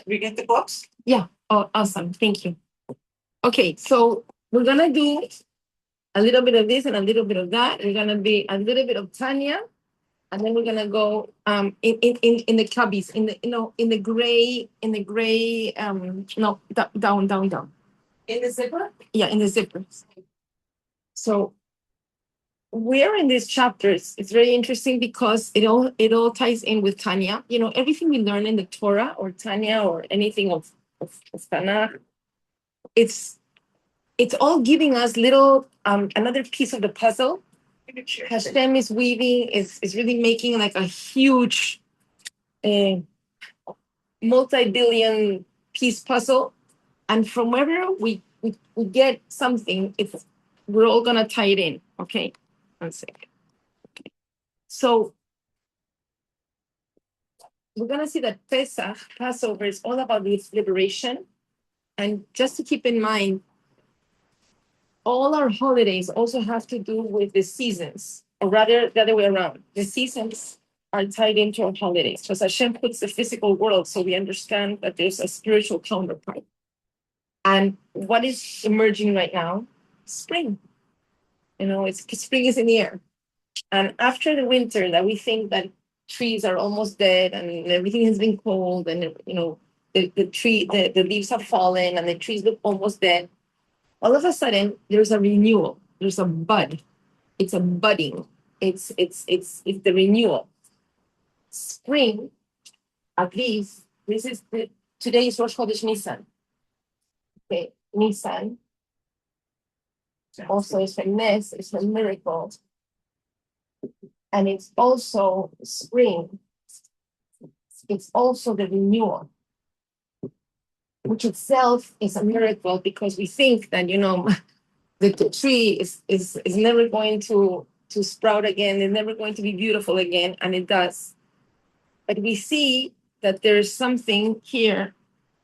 We get the books? Yeah. Oh, awesome. Thank you. Okay, so we're gonna do a little bit of this and a little bit of that. We're gonna be a little bit of Tanya, and then we're gonna go in the cubbies, in the in the gray no down. In the zipper? Yeah, in the zippers. So we're in these chapters. It's very interesting because it all ties in with Tanya. You know, everything we learn in the Torah or Tanya or anything of Tanakh, it's it's all giving us little another piece of the puzzle. Hashem is weaving, is really making like a huge uh, multi-billion piece puzzle. And from wherever we get something, it's we're all gonna tie it in. Okay. 1 second. So we're gonna see that Pesach, Passover, is all about this liberation. And just to keep in mind, all our holidays also have to do with the seasons, or rather the other way around. The seasons are tied into our holidays. Because Hashem puts the physical world so we understand that there's a spiritual counterpart. And what is emerging right now? Spring. You know, it's spring is in the air. And after the winter that we think that trees are almost dead and everything has been cold and the leaves have fallen and the trees look almost dead, all of a sudden there's a renewal. There's a bud. It's a budding. It's the renewal. Spring, at least, today is Rosh Chodesh Nisan. Okay, Nisan. Also, it's a ness, it's a miracle. And it's also spring. It's also the renewal, which itself is a miracle because we think that, the tree is never going to sprout again, it's never going to be beautiful again, and it does. But we see that there's something here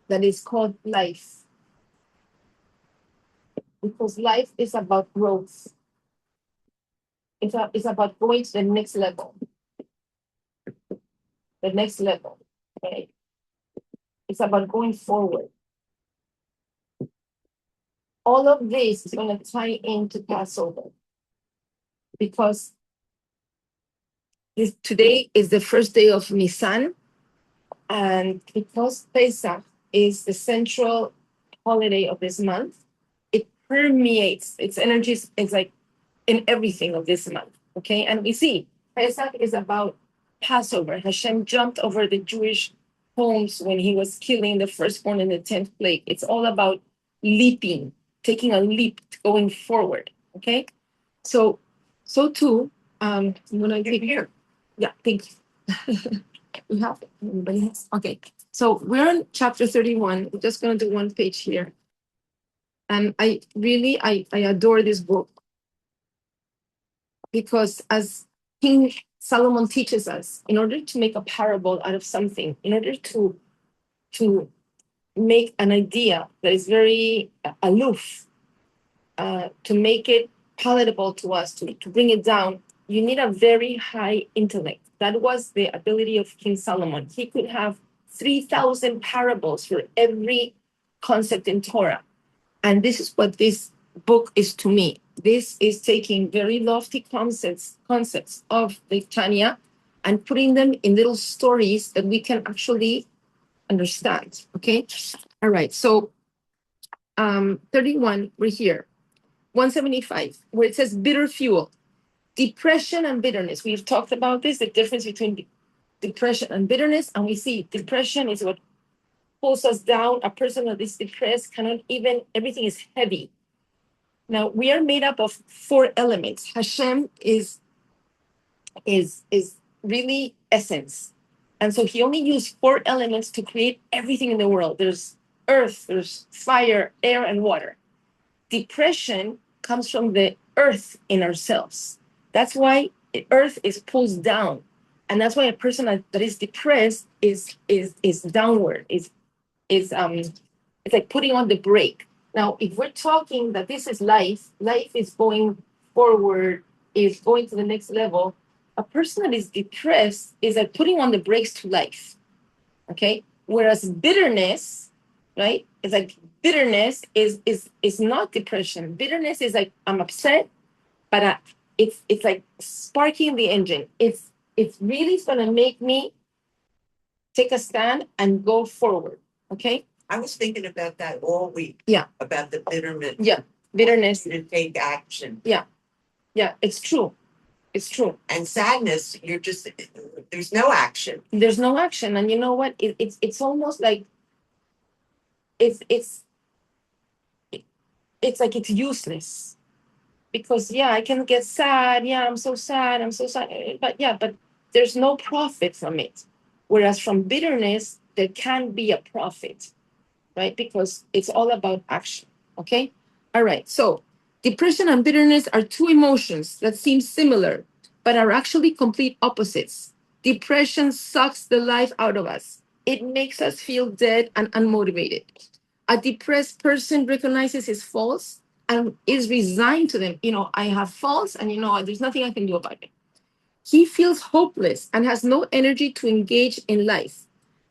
that is called life. Because life is about growth. It's about going to the next level. The next level. Okay. It's about going forward. All of this is going to tie into Passover. Because today is the first day of Nisan. And because Pesach is the central holiday of this month, it permeates, its energies is like in everything of this month. Okay. And we see Pesach is about Passover. Hashem jumped over the Jewish homes when he was killing the firstborn in the 10th plague. It's all about leaping, taking a leap, going forward. Okay. So too, I'm gonna give here. Yeah, thank you. We have it. Everybody has. Okay. So we're on chapter 31. We're just gonna do one page here. And I really adore this book because as King Solomon teaches us, in order to make a parable out of something, in order to make an idea that is very aloof, to make it palatable to us, to bring it down, you need a very high intellect. That was the ability of King Solomon. He could have 3,000 parables for every concept in Torah. And this is what this book is to me. This is taking very lofty concepts of the Tanya and putting them in little stories that we can actually understand. Okay. All right. So 31, we're here. 175, where it says bitter fuel, depression and bitterness. We've talked about this, the difference between depression and bitterness. And we see depression is what pulls us down. A person that is depressed cannot even, everything is heavy. Now we are made up of 4 elements. Hashem is really essence. And so he only used 4 elements to create everything in the world. There's earth, there's fire, air, and water. Depression comes from the earth in ourselves. That's why earth is pulled down. And that's why a person that is depressed is downward, it's like putting on the brake. Now, if we're talking that this is life is going forward, is going to the next level, a person that is depressed is like putting on the brakes to life. Okay? Whereas bitterness, right? It's like bitterness is not depression. Bitterness is like I'm upset, but it's like sparking the engine. It's really gonna make me take a stand and go forward. Okay. I was thinking about that all week. Yeah. About the bitterness. Yeah. Bitterness. To take action. Yeah. Yeah. It's true. It's true. And sadness, you're just there's no action. There's no action, and you know what? It's almost like it's it's it's like it's useless because yeah, I can get sad. Yeah, I'm so sad. I'm so sad. But yeah, but there's no profit from it. Whereas from bitterness, there can be a profit, right? Because it's all about action. Okay. All right. So depression and bitterness are two emotions that seem similar, but are actually complete opposites. Depression sucks the life out of us. It makes us feel dead and unmotivated. A depressed person recognizes his faults and is resigned to them. I have faults and there's nothing I can do about it. He feels hopeless and has no energy to engage in life,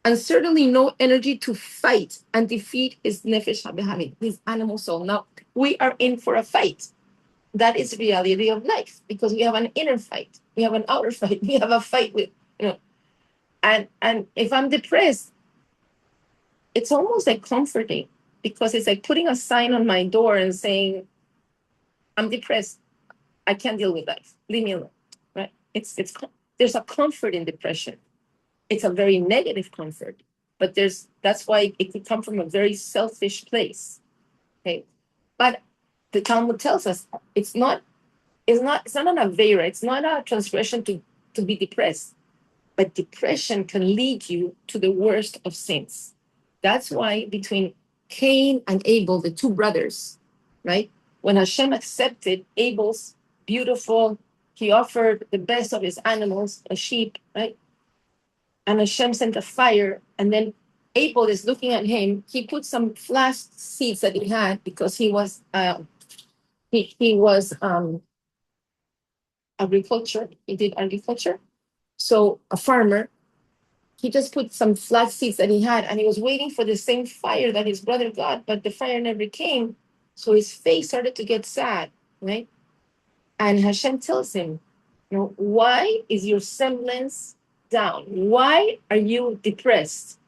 and certainly no energy to fight and defeat his nefesh habehami, his animal soul. Now, we are in for a fight. That is the reality of life because we have an inner fight, we have an outer fight, we have a fight with, and if I'm depressed, it's almost like comforting because it's like putting a sign on my door and saying, I'm depressed. I can't deal with life. Leave me alone. Right? There's a comfort in depression. It's a very negative comfort, but that's why it could come from a very selfish place. Okay. But the Talmud tells us it's not an avera, it's not a transgression to be depressed. But depression can lead you to the worst of sins. That's why between Cain and Abel, the two brothers, right? When Hashem accepted Abel's beautiful, he offered the best of his animals, a sheep, right? And Hashem sent a fire, and then Abel is looking at him. He put some flax seeds that he had because he was agriculture. He did agriculture, so a farmer. He just put some flax seeds that he had, and he was waiting for the same fire that his brother got, but the fire never came. So his face started to get sad, right? And Hashem tells him, why is your semblance down? Why are you depressed?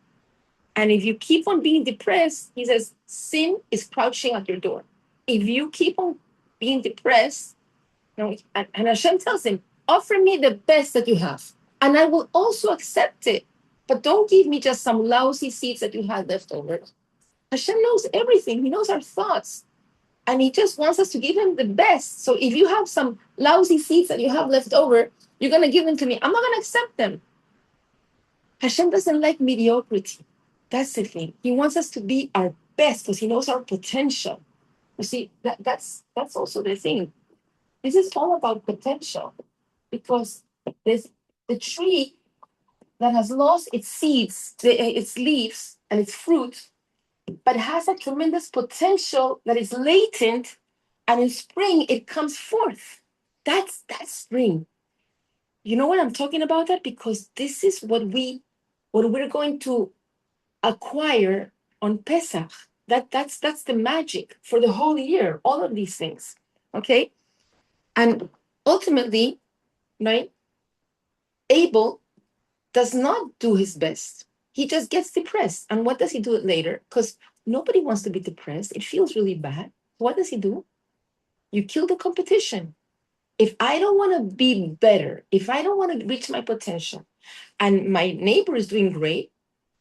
And if you keep on being depressed, he says, sin is crouching at your door. If you keep on being depressed, and Hashem tells him, offer me the best that you have, and I will also accept it. But don't give me just some lousy seeds that you had left over. Hashem knows everything. He knows our thoughts. And he just wants us to give him the best. So if you have some lousy seeds that you have left over, you're going to give them to me. I'm not going to accept them. Hashem doesn't like mediocrity. That's the thing. He wants us to be our best because he knows our potential. You see, that's also the thing. This is all about potential because the tree that has lost its seeds, its leaves, and its fruit, but has a tremendous potential that is latent, and in spring it comes forth. That's spring. You know what I'm talking about? That because this is what we're going to acquire on Pesach. That's the magic for the whole year. All of these things, okay, and ultimately, right? Abel does not do his best. He just gets depressed. And what does he do later? Because nobody wants to be depressed. It feels really bad. What does he do? You kill the competition. If I don't want to be better, if I don't want to reach my potential, and my neighbor is doing great,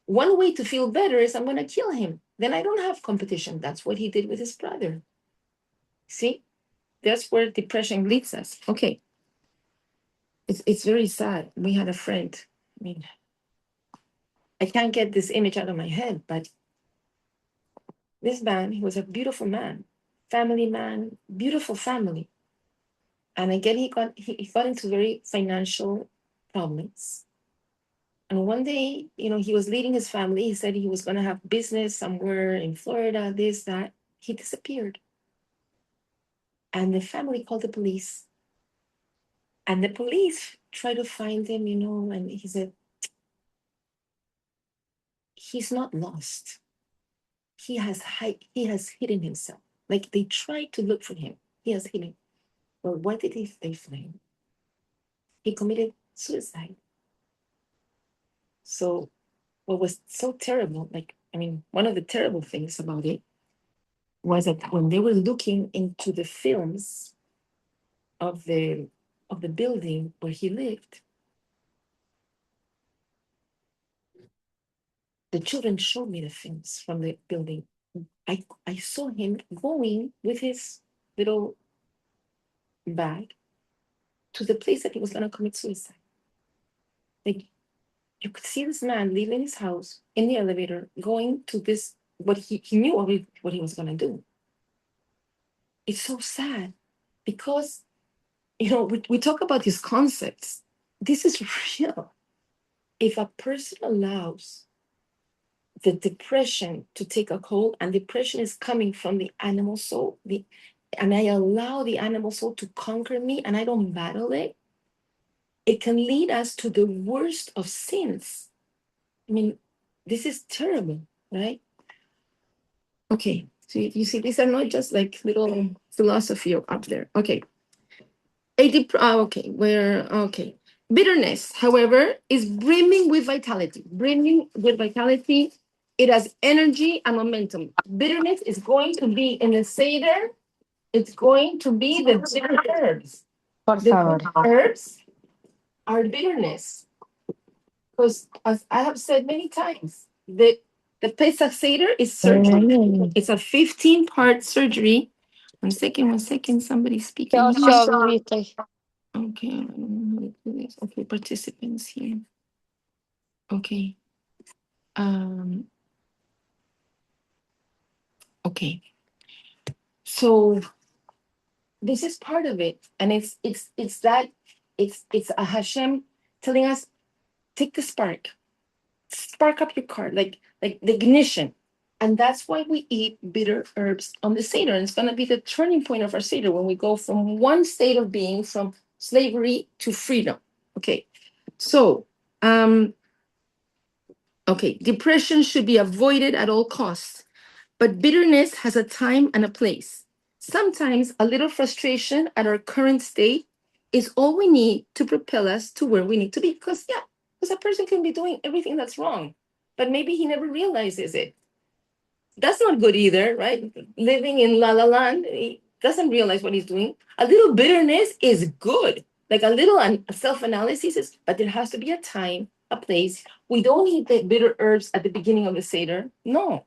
one way to feel better is I'm going to kill him. Then I don't have competition. That's what he did with his brother. See? That's where depression leads us. Okay. It's very sad. We had a friend. I mean, I can't get this image out of my head, but this man, he was a beautiful man, family man, beautiful family. And again, he got into very financial problems. And one day, he was leading his family. He said he was going to have business somewhere in Florida, this, that. He disappeared. And the family called the police. And the police tried to find him, and he said, he's not lost. He has hidden himself. Like they tried to look for him. He has hidden. Well, why did they find him? He committed suicide. So what was so terrible, like, I mean, one of the terrible things about it was that when they were looking into the films of the building where he lived, the children showed me the films from the building. I saw him going with his little bag to the place that he was going to commit suicide. Like, you could see this man leaving his house in the elevator, going to this, what he knew what he was going to do. It's so sad because, we talk about these concepts. This is real. If a person allows the depression to take a hold, and depression is coming from the animal soul, and I allow the animal soul to conquer me and I don't battle it, it can lead us to the worst of sins. I mean, this is terrible, right? Okay, so you see, these are not just like little philosophy up there. Okay. Okay. Bitterness, however, is brimming with vitality. Brimming with vitality. It has energy and momentum. Bitterness is going to be in the Seder. It's going to be the bitter herbs. Por The favor. bitter herbs are bitterness. Because as I have said many times, the Pesach Seder is surgery. It's a 15-part surgery. One second, somebody's speaking. Okay, I don't know how to do this. Okay, participants here. Okay. Okay. So this is part of it. And it's a Hashem telling us, take the spark up your car, like the ignition. And that's why we eat bitter herbs on the Seder. And it's going to be the turning point of our Seder when we go from one state of being, from slavery to freedom. Okay. So, depression should be avoided at all costs, but bitterness has a time and a place. Sometimes a little frustration at our current state is all we need to propel us to where we need to be. Because a person can be doing everything that's wrong, but maybe he never realizes it. That's not good either, right? Living in La La Land, he doesn't realize what he's doing. A little bitterness is good, like a little self-analysis, but there has to be a time, a place. We don't eat the bitter herbs at the beginning of the Seder. No.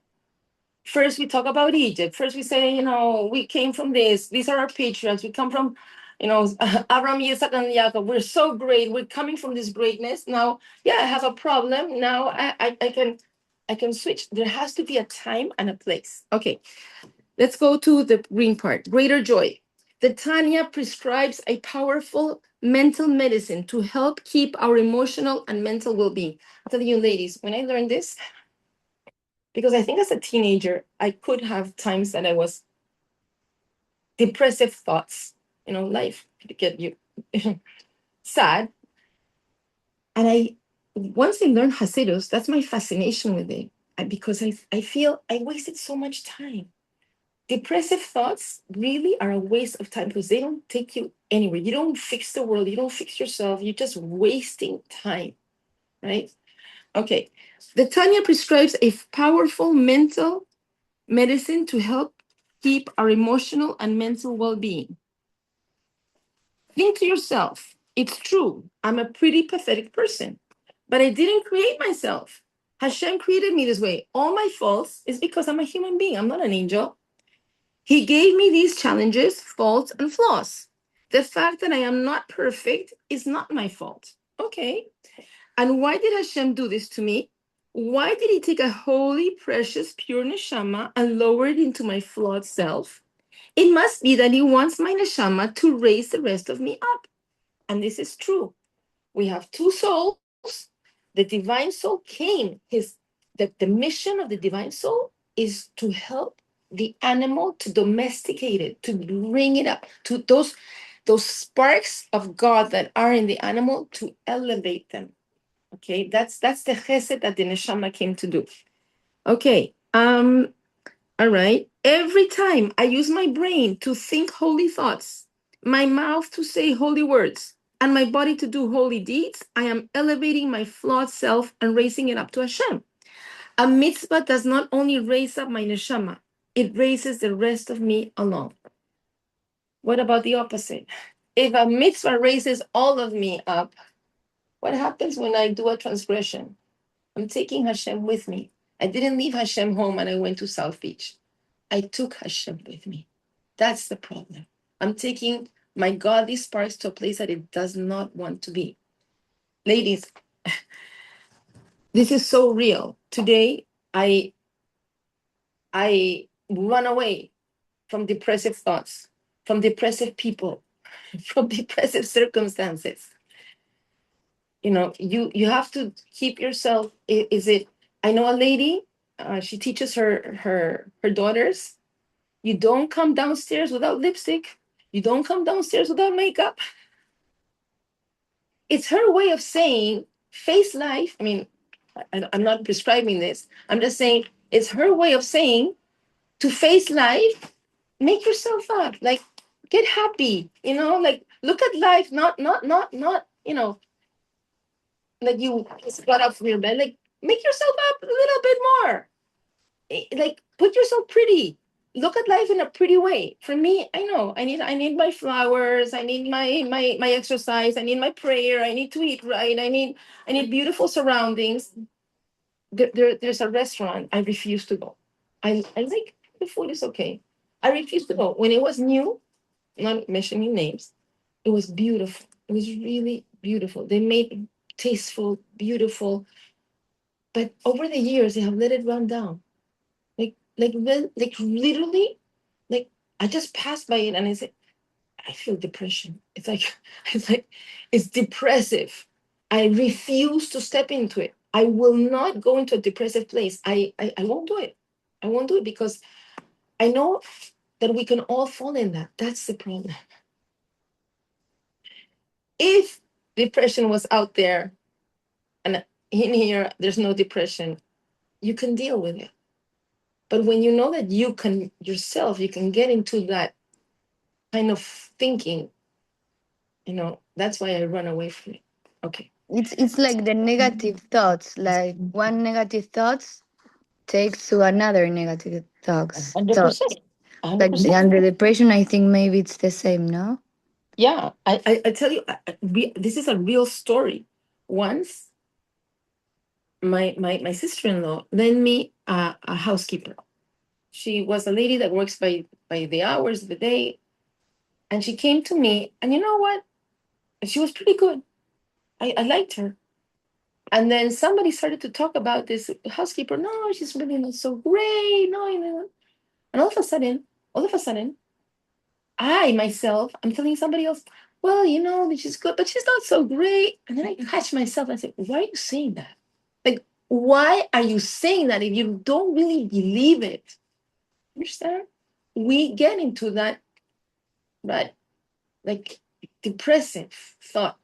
First, we talk about Egypt. First, we say, we came from this. These are our patriarchs. We come from, Abraham, Isaac, and Jacob. We're so great. We're coming from this greatness. Now, I have a problem. Now I can switch. There has to be a time and a place. Okay, let's go to the green part. Greater joy. The Tanya prescribes a powerful mental medicine to help keep our emotional and mental well-being. I'll tell you, ladies, when I learned this, because I think as a teenager, I could have times that I was depressive thoughts, life could get you sad. And once I learned Hasidus, that's my fascination with it, because I feel I wasted so much time. Depressive thoughts really are a waste of time because they don't take you anywhere. You don't fix the world. You don't fix yourself. You're just wasting time, right? Okay. The Tanya prescribes a powerful mental medicine to help keep our emotional and mental well-being. Think to yourself, it's true, I'm a pretty pathetic person, but I didn't create myself. Hashem created me this way. All my faults is because I'm a human being. I'm not an angel. He gave me these challenges, faults, and flaws. The fact that I am not perfect is not my fault. Okay. And why did Hashem do this to me? Why did he take a holy, precious, pure neshama and lower it into my flawed self? It must be that he wants my neshama to raise the rest of me up. And this is true. We have two souls. The divine soul came. The mission of the divine soul is to help the animal, to domesticate it, to bring it up, to those sparks of God that are in the animal, to elevate them. Okay, that's the chesed that the neshama came to do. Okay, all right. Every time I use my brain to think holy thoughts, my mouth to say holy words, and my body to do holy deeds, I am elevating my flawed self and raising it up to Hashem. A mitzvah does not only raise up my neshama, it raises the rest of me along. What about the opposite? If a mitzvah raises all of me up, what happens when I do a transgression? I'm taking Hashem with me. I didn't leave Hashem home and I went to South Beach. I took Hashem with me. That's the problem. I'm taking my godly sparks to a place that it does not want to be. Ladies, this is so real. Today, I run away from depressive thoughts, from depressive people, from depressive circumstances. You know, you have to keep yourself. Is it? I know a lady. She teaches her daughters. You don't come downstairs without lipstick. You don't come downstairs without makeup. It's her way of saying face life. I mean, I'm not prescribing this. I'm just saying it's her way of saying to face life, make yourself up. Like, get happy. You know, like look at life, not, you know, like you just got up from your bed. Like, make yourself up a little bit more. Like, put yourself pretty. Look at life in a pretty way. For me, I know I need my flowers. I need my exercise. I need my prayer. I need to eat right. I need beautiful surroundings. There's a restaurant I refuse to go. I like the food is okay. I refuse to go. When it was new, not mentioning names, it was beautiful. It was really beautiful. They made tasteful, beautiful. But over the years, they have let it run down. Like literally, like I just passed by it and I said, I feel depression. It's like it's depressive. I refuse to step into it. I will not go into a depressive place. I won't do it. I won't do it because I know that we can all fall in that. That's the problem. If depression was out there and in here there's no depression, you can deal with it. But when you know that you can yourself, you can get into that kind of thinking, you know, that's why I run away from it. Okay. It's like the negative thoughts. Like one negative thoughts takes to another negative thoughts. 100%. Like 100%. under depression, I think maybe it's the same, no? Yeah, I tell you, this is a real story. Once, my sister-in-law lent me a housekeeper. She was a lady that works by the hours of the day, and she came to me, and you know what? She was pretty good. I liked her. And then somebody started to talk about this housekeeper. No, she's really not so great. No, you know. And all of a sudden, I myself, I'm telling somebody else, well, you know, she's good, but she's not so great. And then I catch myself and I say, why are you saying that? Like, why are you saying that if you don't really believe it? Understand? We get into that like depressive thought.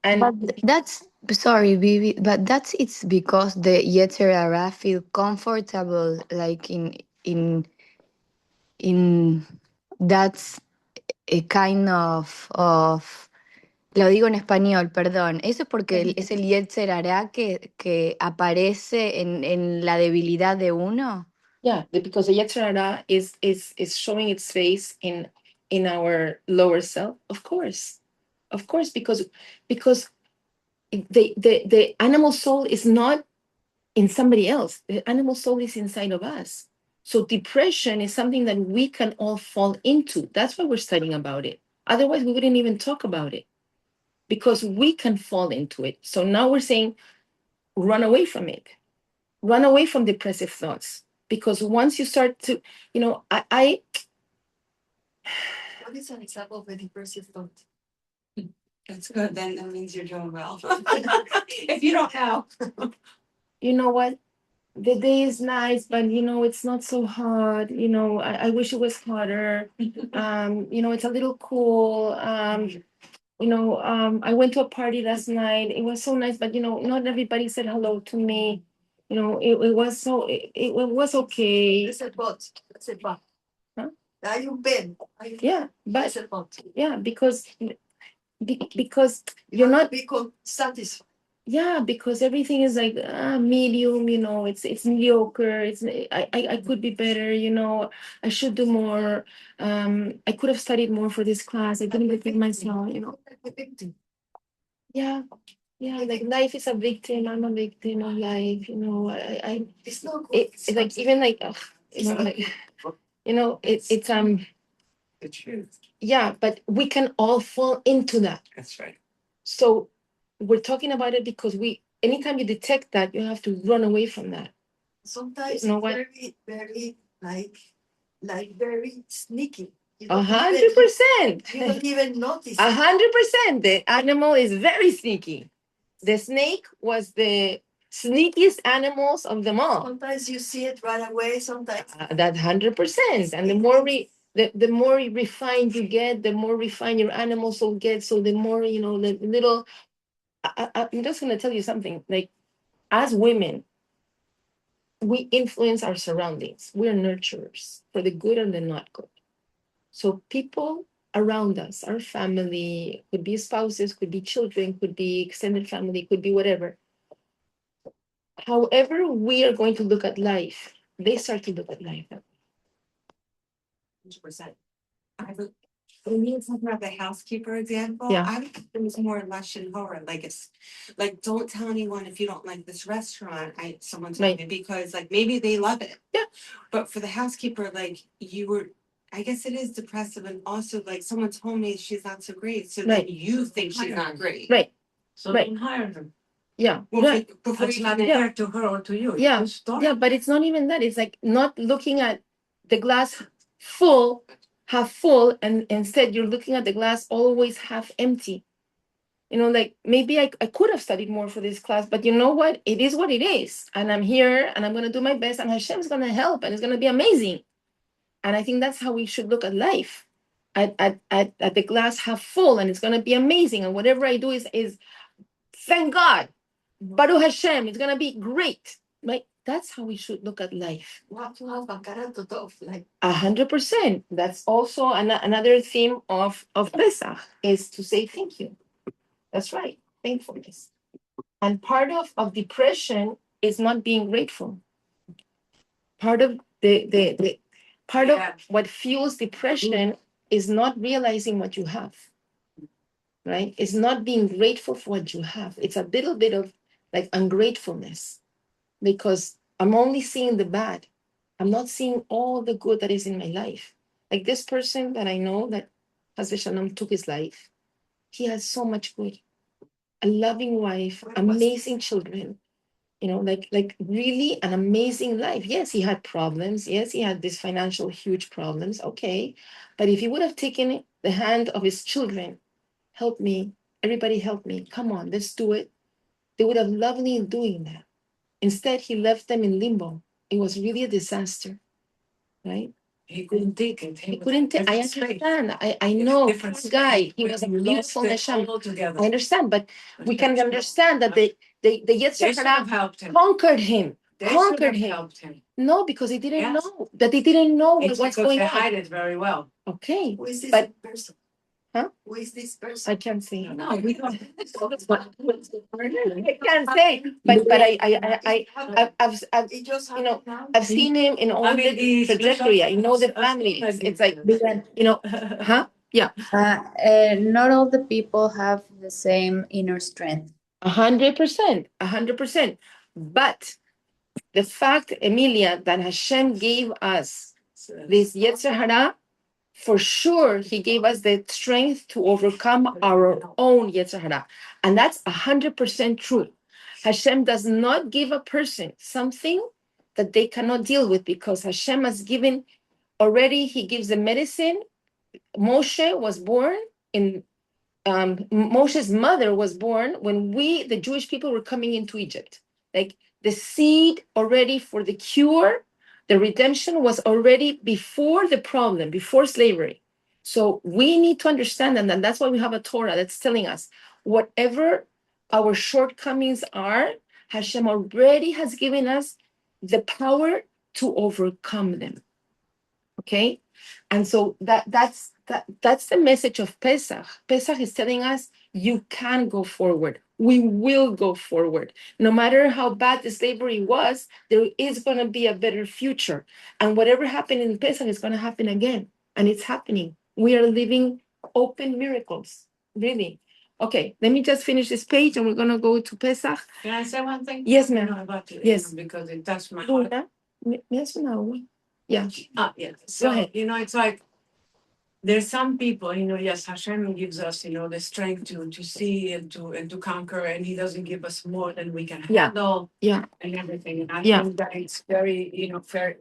And But that's sorry, Bibi, but that's it's because the Yetzer Hara feel comfortable, like in that's a kind of lo digo en español, perdón. Eso es porque es el Yetzer Hara que aparece en la debilidad de uno. yeah, because the Yetzer Hara is showing its face in our lower self. Of course, because the animal soul is not in somebody else. The animal soul is inside of us. So depression is something that we can all fall into. That's why we're studying about it. Otherwise, we wouldn't even talk about it because we can fall into it. So now we're saying, run away from it. Run away from depressive thoughts. Because once you start to, you know, I What is an example of a depressive thought? That's good. Then that means you're doing well. If you don't know. you know what? The day is nice, but you know, it's not so hot. You know, I wish it was hotter. You know, it's a little cool. I went to a party last night. It was so nice, but not everybody said hello to me. It was it was okay. But. Huh? Are you been? Yeah, but because You're you're not. be satisfied. Yeah, because everything is like medium. It's mediocre. I could be better. I should do more. I could have studied more for this class. I didn't think myself. Yeah, like life is a victim. I'm a victim of life. It's not good. It's like even like it's The truth. yeah, but we can all fall into that. That's right. So we're talking about it because anytime you detect that, you have to run away from that. Sometimes You know what? very, very like very sneaky. You 100%. You don't even notice. 100%. The animal is very sneaky. The snake was the sneakiest animals of them all. Sometimes you see it right away. Sometimes That 100%. And the more refined you get, the more refined your animal soul gets. So the more the little. I'm just gonna tell you something. Like as women, we influence our surroundings. We're nurturers for the good and the not good. So people around us, our family, could be spouses, could be children, could be extended family, could be whatever. However, we are going to look at life, they start to look at life. 100%. When you talk about the housekeeper example, Yeah. I think it was more lush and horror. Like it's like don't tell anyone if you don't like this restaurant. Someone told Right. me because like maybe they love it. Yeah. But for the housekeeper, like you were I guess it is depressive and also like someone told me she's not so great. So Right. then you think she's not great. Right. So Right. don't hire them. Yeah. Well, Right. before It's you not even Yeah. fair to her or to you. Yeah. Just don't. Yeah, but it's not even that. It's like not looking at the glass full, half full, and instead you're looking at the glass always half empty. Like maybe I could have studied more for this class, but you know what? It is what it is. And I'm here and I'm going to do my best and Hashem's going to help and it's going to be amazing. And I think that's how we should look at life. At the glass half full and it's going to be amazing. And whatever I do is thank God. Baruch Hashem, it's going to be great. Right? That's how we should look at life. have to have like 100%. That's also another theme of Pesach is to say thank you. That's right. Thankfulness. And part of depression is not being grateful. Part of the part of what fuels depression is not realizing what you have. Right? It's not being grateful for what you have. It's a little bit of like ungratefulness because I'm only seeing the bad. I'm not seeing all the good that is in my life. Like this person that I know that Hazrat Shalom took his life, he has so much good. A loving wife, amazing children, like really an amazing life. Yes, he had problems. Yes, he had these financial huge problems. Okay. But if he would have taken the hand of his children, help me, everybody help me, come on, let's do it. They would have loved me in doing that. Instead, he left them in limbo. It was really a disaster, right? He couldn't take it. He couldn't take. I understand. I know. This guy, he was a beautiful neshama. I understand, but we can understand that the Yetzer They should have Hara helped him. conquered him. They should Conquered have him. helped him. No, because they didn't Yes. know that they didn't know It's what's because going they on. hide it very well. Okay, who is this but person? Huh? Who is this person? I can't say. No, we don't. I can't say, but It just you know, happened now. I've seen him in all the he's trajectory. I know the Bishop. family. It's like, huh? Yeah. Not all the people have the same inner strength. 100%, 100%. But the fact, Emilia, that Hashem gave us this Yetzer Hara, for sure, He gave us the strength to overcome our own Yetzer Hara. And that's 100% true. Hashem does not give a person something that they cannot deal with because Hashem has given already, He gives the medicine. Moshe was born in Moshe's mother was born when the Jewish people, were coming into Egypt. Like the seed already for the cure, the redemption was already before the problem, before slavery. So we need to understand that, and that's why we have a Torah that's telling us whatever our shortcomings are, Hashem already has given us the power to overcome them. Okay, and so that's the message of Pesach. Pesach is telling us you can go forward. We will go forward. No matter how bad the slavery was, there is going to be a better future. And whatever happened in Pesach is going to happen again. And it's happening. We are living open miracles, really. Okay, let me just finish this page and we're going to go to Pesach. Can I say one thing? Yes, ma'am. About it, Yes. because it touched my heart. Yes, no. Yeah. Yeah. So, Go ahead. it's like there's some people, yes, Hashem gives us, the strength to see and to conquer, and He doesn't give us more than we can Yeah. handle. Yeah. And everything. And I Yeah. think that it's very,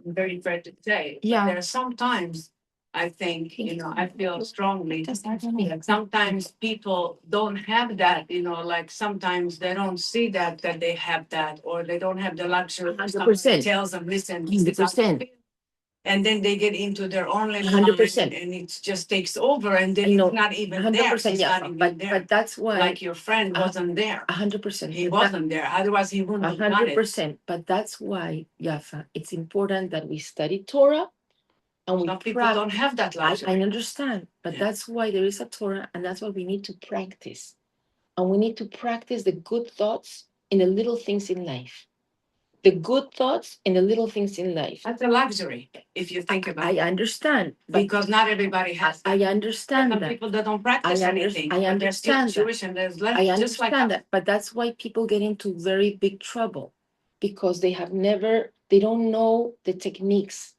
very fair to say. But Yeah. there are sometimes I think, I feel strongly that sometimes people don't have that, like sometimes they don't see that they have that, or they don't have the luxury. 100%. Tells them, listen, this is how you 100%. feel. And then they get into their own little 100%. mind, and it just takes over, and then I know. it's not even there. 100%, It's yeah. not even But there. that's why Like your friend wasn't there. 100%. He wasn't there. Otherwise, he wouldn't have done it. 100%. But that's why, Yafa, it's important that we study Torah and we Some people don't have that luxury. I understand, but that's why there is a Torah, and that's why we need to practice. And we need to practice the good thoughts in the little things in life. The good thoughts in the little things in life. That's a luxury, if you think about I it. understand. Because not everybody has that. I understand Some that. people that don't practice anything. I understand they're still Jewish and there's less, I just like understand us. that, but that's why people get into very big trouble, because they don't know the techniques.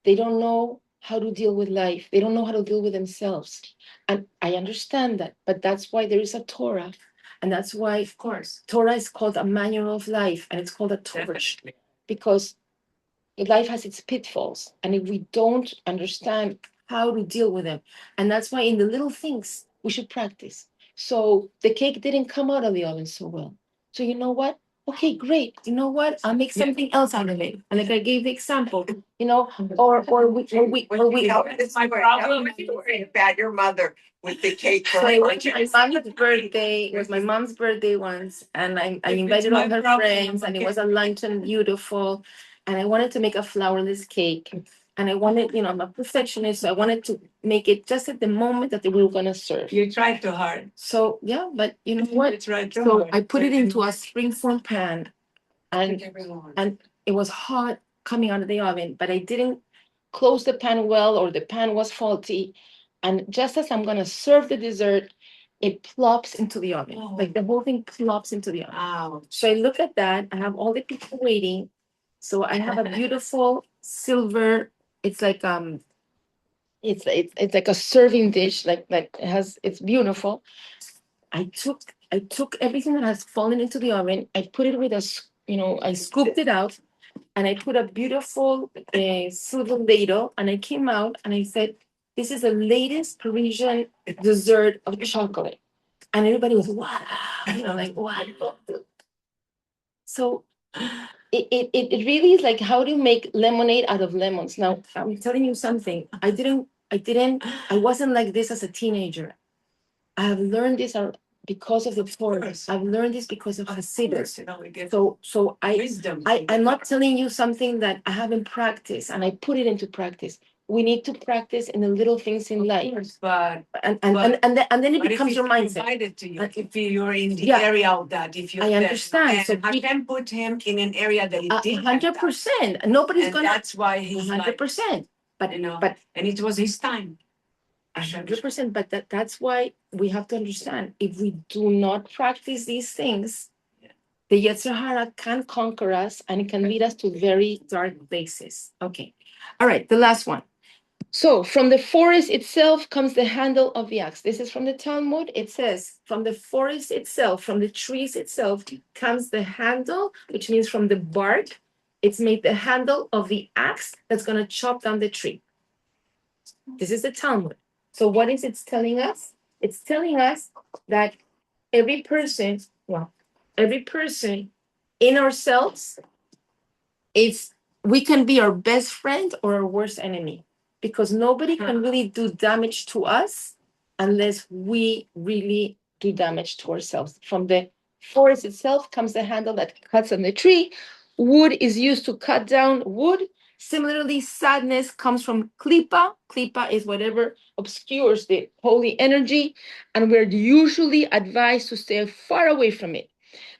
They don't know how to deal with life. They don't know how to deal with themselves. And I understand that, but that's why there is a Torah. And that's why, Of course. Torah is called a manual of life, and it's called a torch, Definitely. because life has its pitfalls. And if we don't understand how to deal with them, and that's why in the little things we should practice. So the cake didn't come out of the oven so well. So you know what? Okay, great. You know what? I'll make something else out of it. And like I gave the example, or we It's my problem. You worry about your mother with the cake. So it was my mom's birthday. It was my mom's birthday once, and I It's invited my all her problem, friends, and it okay. was a luncheon, beautiful. And I wanted to make a flourless cake, and I wanted, I'm a perfectionist, so I wanted to make it just at the moment that we were gonna serve. You tried too hard. So yeah, but you know what? You tried too So hard. I put it into a springform pan, and it was hot coming out of the oven, but I didn't close the pan well, or the pan was faulty. And just as I'm gonna serve the dessert, it plops into the oven. Oh. Like the whole thing plops into the oven. Wow. So I look at that. I have all the people waiting. So I have a beautiful silver. It's like it's like a serving dish. Like it's beautiful. I took everything that has fallen into the oven. I put it with I scooped it out, and I put a beautiful silver ladle, and I came out and I said, "This is the latest Parisian dessert of chocolate." And everybody was, wow, like, wow. So it really is like how to make lemonade out of lemons. Now, I'm telling you something. I wasn't like this as a teenager. I have learned this because of the Torah. I've learned this because of Hasidus. So Wisdom. I'm not telling you something that I haven't practiced, and I put it into practice. We need to practice in the little things in life, But and then it becomes your mindset. Provided to you, if you're in the Yeah. area of that, if you're I there. understand. And So Hashem put him in an area that he didn't have that. 100%. Nobody's And gonna. that's why he's like, 100%. But and it was his time. 100%. But that's why we have to understand, if we do not practice these things, the Yetzer Hara can conquer us, and it can lead us to very dark places. Okay. All right. The last one. So from the forest itself comes the handle of the axe. This is from the Talmud. It says, from the forest itself, from the trees itself, comes the handle, which means from the bark, it's made the handle of the axe that's going to chop down the tree. This is the Talmud. So what is it telling us? It's telling us that every person in ourselves, we can be our best friend or our worst enemy. because nobody can really do damage to us unless we really do damage to ourselves. From the forest itself comes the handle that cuts on the tree. Wood is used to cut down wood. Similarly, sadness comes from klipa. Klipa is whatever obscures the holy energy, and we're usually advised to stay far away from it.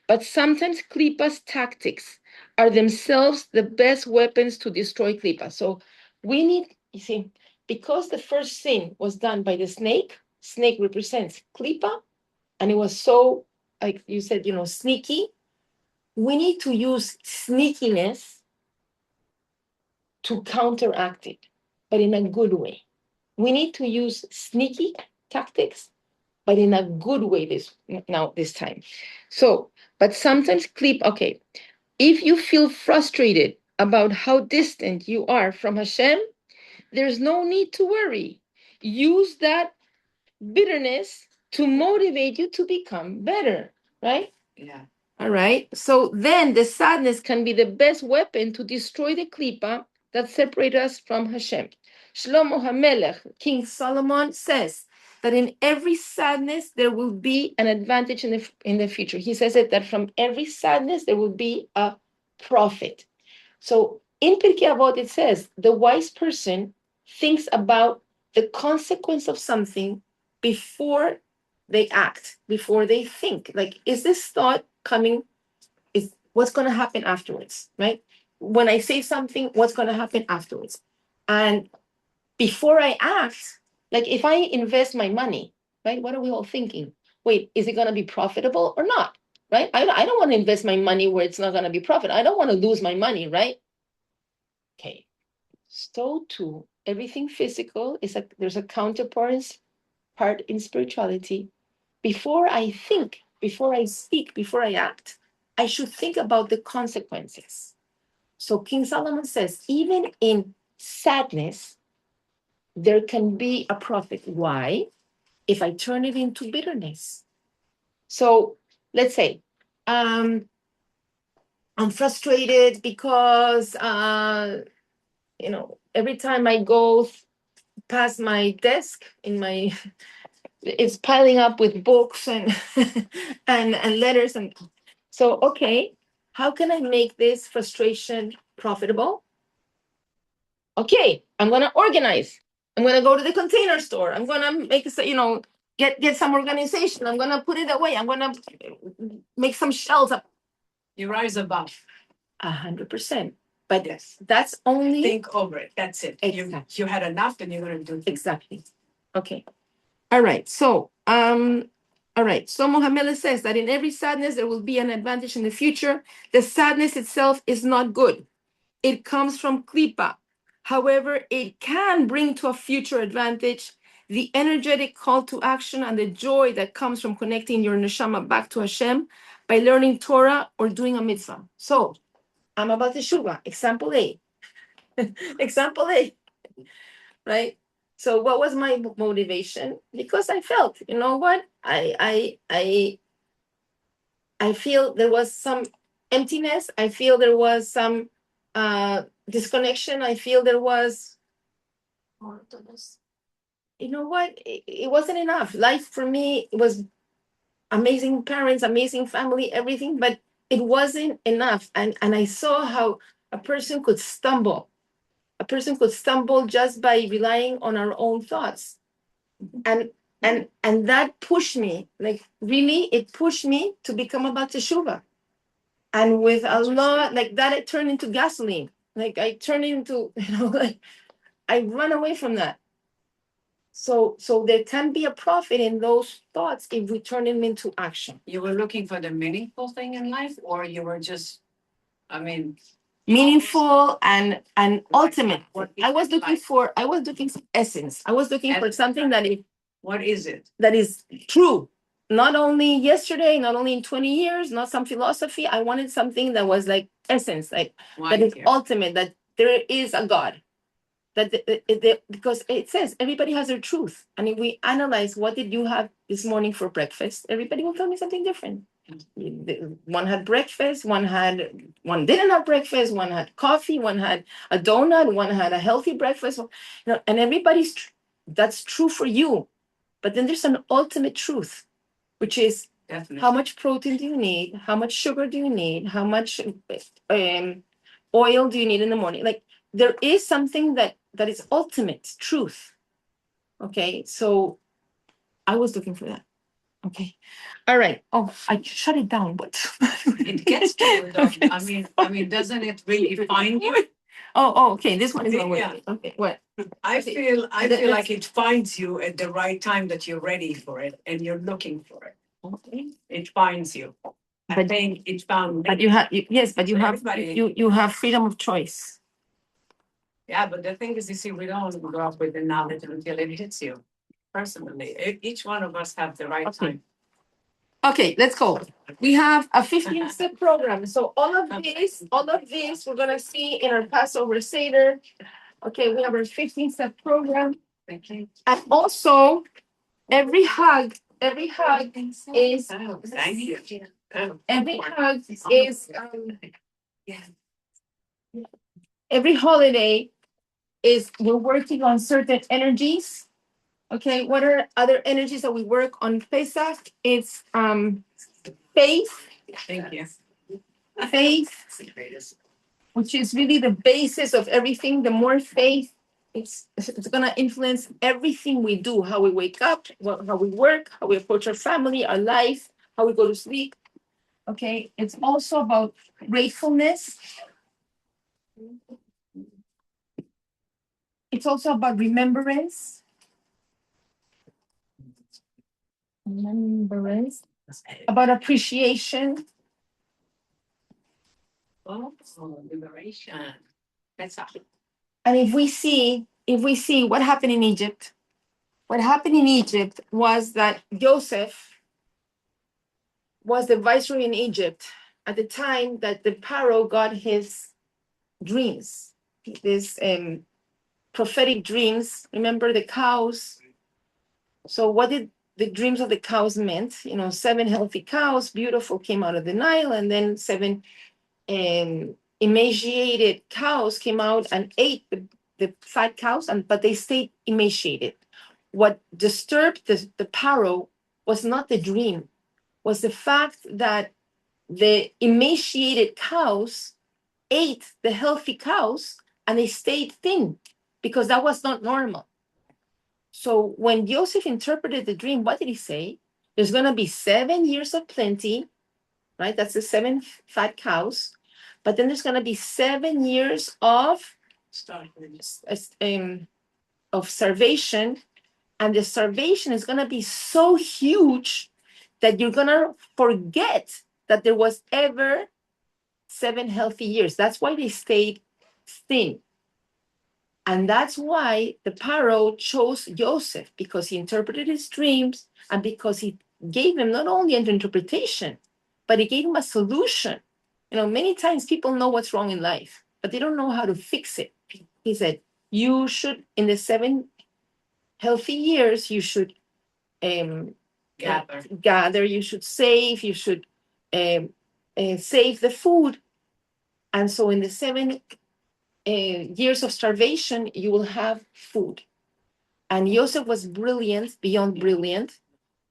But sometimes klipa's tactics are themselves the best weapons to destroy klipa. So we need, you see, because the first sin was done by the snake represents klipa, and it was so, like you said, sneaky. We need to use sneakiness to counteract it, but in a good way. We need to use sneaky tactics, but in a good way this time. So, but sometimes okay, if you feel frustrated about how distant you are from Hashem, there's no need to worry. Use that bitterness to motivate you to become better, right? Yeah. All right. So then the sadness can be the best weapon to destroy the klipa that separate us from Hashem. Shlomo HaMelech, King Solomon, says that in every sadness there will be an advantage in the future. He says it that from every sadness there will be a profit. So in Pirkei Avot it says the wise person thinks about the consequence of something before they act, before they think. Like, is this thought coming? Is what's going to happen afterwards, right? When I say something, what's going to happen afterwards? And before I act, like if I invest my money, right? What are we all thinking? Wait, is it going to be profitable or not? Right? I don't want to invest my money where it's not going to be profit. I don't want to lose my money, right? Okay. So too, everything physical there's a counterpart part in spirituality. Before I think, before I speak, before I act, I should think about the consequences. So King Solomon says, even in sadness, there can be a profit. Why? If I turn it into bitterness. So let's say, I'm frustrated because, every time I go past my desk it's piling up with books and and letters, and so okay, how can I make this frustration profitable? Okay, I'm gonna organize. I'm gonna go to the container store. I'm gonna make get some organization. I'm gonna put it away. I'm gonna make some shelves up. You rise above. 100%. But Yes. that's only Think over it. That's it. Exactly. You had enough, then you're gonna do it. Exactly. Okay. All right. So, all right. So Mohammed says that in every sadness there will be an advantage in the future. The sadness itself is not good. It comes from klipa. However, it can bring to a future advantage the energetic call to action and the joy that comes from connecting your neshama back to Hashem by learning Torah or doing a mitzvah. So, I'm about teshuvah. Example A. Example A. Right? So what was my motivation? Because I felt, you know what? I feel there was some emptiness. I feel there was some disconnection. I feel there was, you know what? It wasn't enough. Life for me was amazing parents, amazing family, everything, but it wasn't enough. And I saw how a person could stumble. A person could stumble just by relying on our own thoughts. And that pushed me, like really, it pushed me to become a teshuvah. And with a lot like that, it turned into gasoline. Like I turned into, like I run away from that. So there can be a profit in those thoughts if we turn them into action. You were looking for the meaningful thing in life, or you were just, Meaningful and ultimate. What is I was looking life? for essence. I was looking for something What is it? that is true. Not only yesterday, not only in 20 years, not some philosophy. I wanted something that was like essence, like Why that is here? ultimate, that there is a God. Because it says everybody has their truth. And if we analyze what did you have this morning for breakfast, everybody will tell me something different. One had breakfast, one didn't have breakfast, one had coffee, one had a donut, one had a healthy breakfast. And everybody's that's true for you. But then there's an ultimate truth, which is Definitely. how much protein do you need? How much sugar do you need? How much oil do you need in the morning? Like there is something that is ultimate truth. Okay, so I was looking for that. Okay. All right. Oh, I shut it down, but It gets to you, though. Okay. I mean, doesn't it really find you? Okay. This one is not Yeah. working. Okay, what? I feel Let's- like it finds you at the right time that you're ready for it and you're looking for it. Okay. It finds you. I But- think it found But me. you have yes, but you So have everybody- you have freedom of choice. Yeah, but the thing is, you see, we don't grow up with the knowledge until it hits you personally. Each one of us have the right Okay. time. Okay, let's go. We have a 15-step program. So all of this we're gonna see in our Passover Seder. Okay, we have our 15-step program. Thank you. And also every hug is Oh, thank you. Oh, every hug is every holiday is we're working on certain energies. Okay, what are other energies that we work on Pesach? It's faith, Thank you. which is really the basis of everything. The more faith, it's gonna influence everything we do, how we wake up, how we work, how we approach our family, our life, how we go to sleep. Okay, it's also about gratefulness. It's also about remembrance. About appreciation. Oh, liberation. That's all. And if we see what happened in Egypt, was that Joseph was the viceroy in Egypt at the time that the Pharaoh got his dreams, this prophetic dreams. Remember the cows? So what did the dreams of the cows meant? 7 healthy cows, beautiful, came out of the Nile, and then 7 emaciated cows came out and ate the fat cows, but they stayed emaciated. What disturbed the Pharaoh was not the dream, was the fact that the emaciated cows ate the healthy cows and they stayed thin because that was not normal. So when Joseph interpreted the dream, what did he say? There's going to be 7 years of plenty, right? That's the 7 fat cows. But then there's going to be 7 years of starvation. And the starvation is going to be so huge that you're going to forget that there was ever 7 healthy years. That's why they stayed thin. And that's why the Pharaoh chose Joseph, because he interpreted his dreams and because he gave him not only an interpretation, but he gave him a solution. Many times people know what's wrong in life, but they don't know how to fix it. He said, you should, in the 7 healthy years, you should gather, you should save, you should save the food. And so in the 7 years of starvation, you will have food. And Joseph was brilliant, beyond brilliant.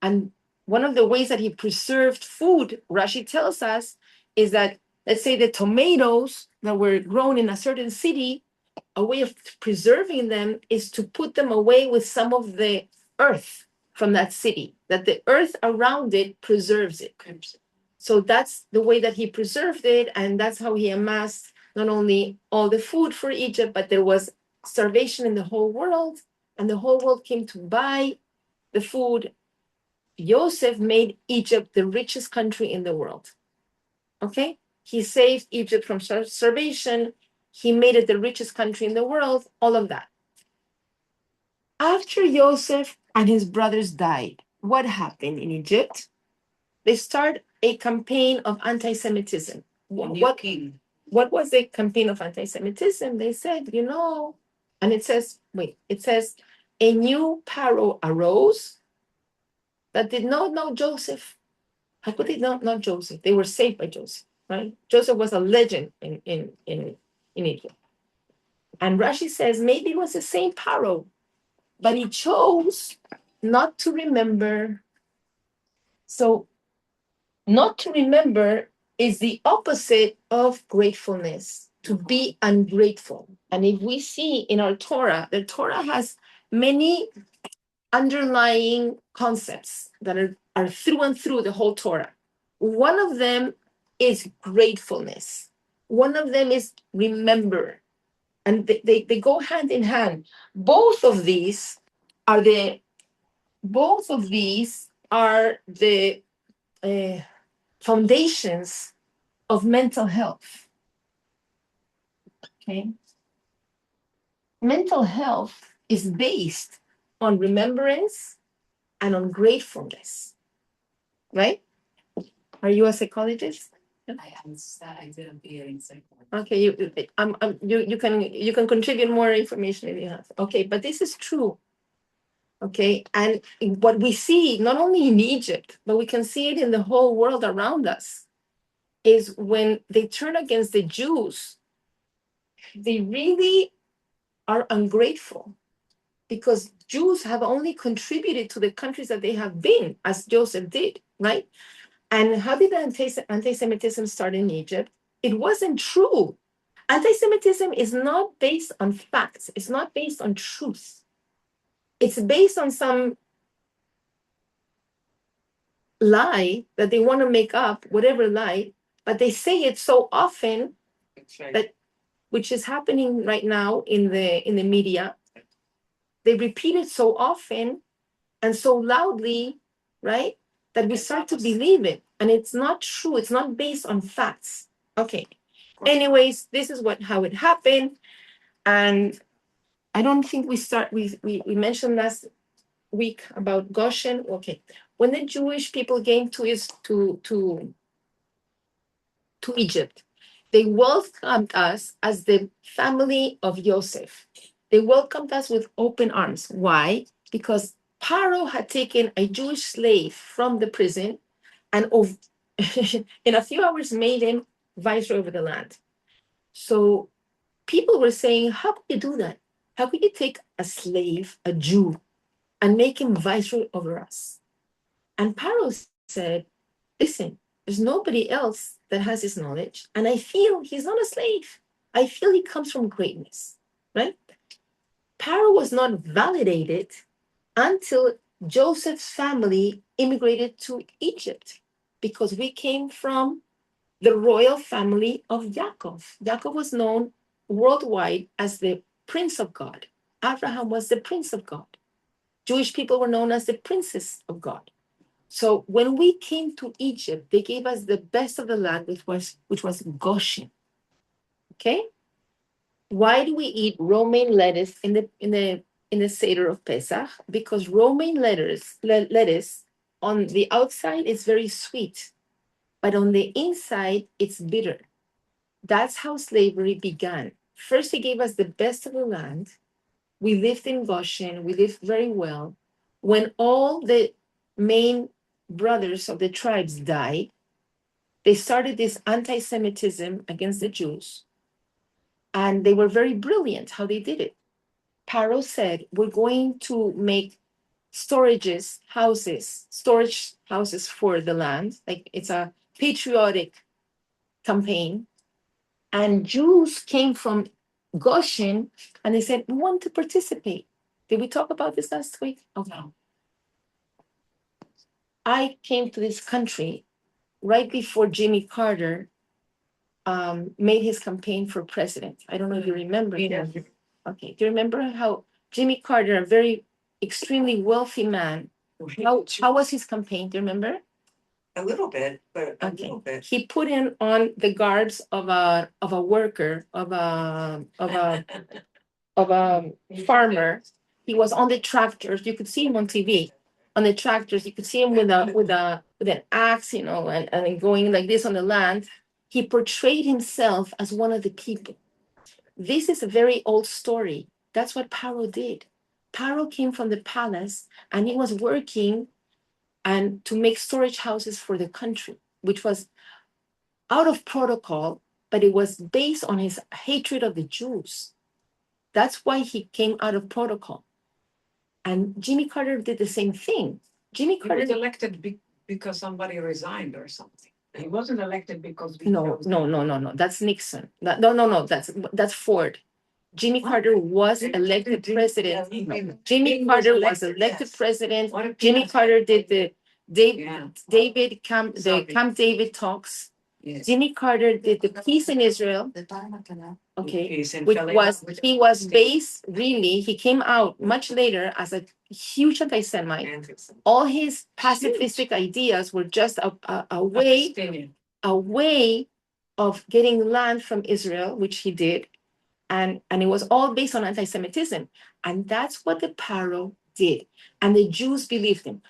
And one of the ways that he preserved food, Rashi tells us, is that, let's say, the tomatoes that were grown in a certain city, a way of preserving them is to put them away with some of the earth from that city, that the earth around it preserves it. So that's the way that he preserved it, and that's how he amassed not only all the food for Egypt, but there was starvation in the whole world, and the whole world came to buy the food. Joseph made Egypt the richest country in the world. Okay? He saved Egypt from starvation. He made it the richest country in the world, all of that. After Joseph and his brothers died, what happened in Egypt? They start a campaign of anti-Semitism. What was the campaign of anti-Semitism? They said, and it says, a new Pharaoh arose that did not know Joseph. How could they not Joseph? They were saved by Joseph, right? Joseph was a legend in Egypt. And Rashi says maybe it was the same Paro, but he chose not to remember. So not to remember is the opposite of gratefulness, to be ungrateful. And if we see in our Torah, the Torah has many underlying concepts that are through and through the whole Torah. One of them is gratefulness. One of them is remember. And they go hand in hand. Both of these are the foundations of mental health. Okay. Mental health is based on remembrance and on gratefulness, right? Are you a psychologist? I did a BA in psychology. Okay, you can contribute more information if you have. Okay, but this is true. Okay, and what we see not only in Egypt, but we can see it in the whole world around us, is when they turn against the Jews, they really are ungrateful, because Jews have only contributed to the countries that they have been, as Joseph did, right? And how did the anti-Semitism start in Egypt? It wasn't true. Anti-Semitism is not based on facts. It's not based on truth. It's based on some lie that they want to make up, whatever lie, but they say it so often, that, which is happening right now in the media. They repeat it so often and so loudly, right, that we start to believe it. And it's not true. It's not based on facts. Okay. Anyways, this is how it happened. And I don't think we mentioned last week about Goshen. Okay. When the Jewish people came to Egypt, they welcomed us as the family of Joseph. They welcomed us with open arms. Why? Because Paro had taken a Jewish slave from the prison and in a few hours made him viceroy over the land. So people were saying, how could you do that? How could you take a slave, a Jew, and make him viceroy over us? And Paro said, listen, there's nobody else that has this knowledge. And I feel he's not a slave. I feel he comes from greatness, right? Paro was not validated until Joseph's family immigrated to Egypt, because we came from the royal family of Yaakov. Yaakov was known worldwide as the Prince of God. Abraham was the Prince of God. Jewish people were known as the Princes of God. So when we came to Egypt, they gave us the best of the land, which was Goshen. Okay? Why do we eat romaine lettuce in the Seder of Pesach? Because romaine lettuce on the outside is very sweet, but on the inside it's bitter. That's how slavery began. First, they gave us the best of the land. We lived in Goshen. We lived very well. When all the main brothers of the tribes died, they started this anti-Semitism against the Jews. And they were very brilliant how they did it. Paro said, we're going to make storage houses for the land. Like, it's a patriotic campaign. And Jews came from Goshen and they said, we want to participate. Did we talk about this last week? Oh, no. I came to this country right before Jimmy Carter made his campaign for president. I don't know if you remember. Yeah. Okay. Do you remember how Jimmy Carter, a very extremely wealthy man, how was his campaign? Do you remember? A little bit, but a Okay. little bit. He put in on the guards of a worker, of a farmer. He was on the tractors. You could see him on TV. On the tractors, you could see him with an axe, and going like this on the land. He portrayed himself as one of the people. This is a very old story. That's what Paro did. Paro came from the palace and he was working and to make storage houses for the country, which was out of protocol, but it was based on his hatred of the Jews. That's why he came out of protocol. And Jimmy Carter did the same thing. Jimmy He Carter was elected because somebody resigned or something. He wasn't elected because we no, chose no, him. no, no, no. That's Nixon. No. That's Ford. Jimmy Carter was elected president. Jimmy Carter was elected president. What if Jimmy he- Carter did the Yeah. Camp Sorry. David talks. Yes. Jimmy Carter did the peace in Israel. Okay, Peace and which fell in was love with he was based really. He came out much later as a huge anti-Semite. Anderson. All his pacifistic ideas were just a way Palestinian. of getting land from Israel, which he did, and it was all based on anti-Semitism, and that's what the Paro did, and the Jews believed him.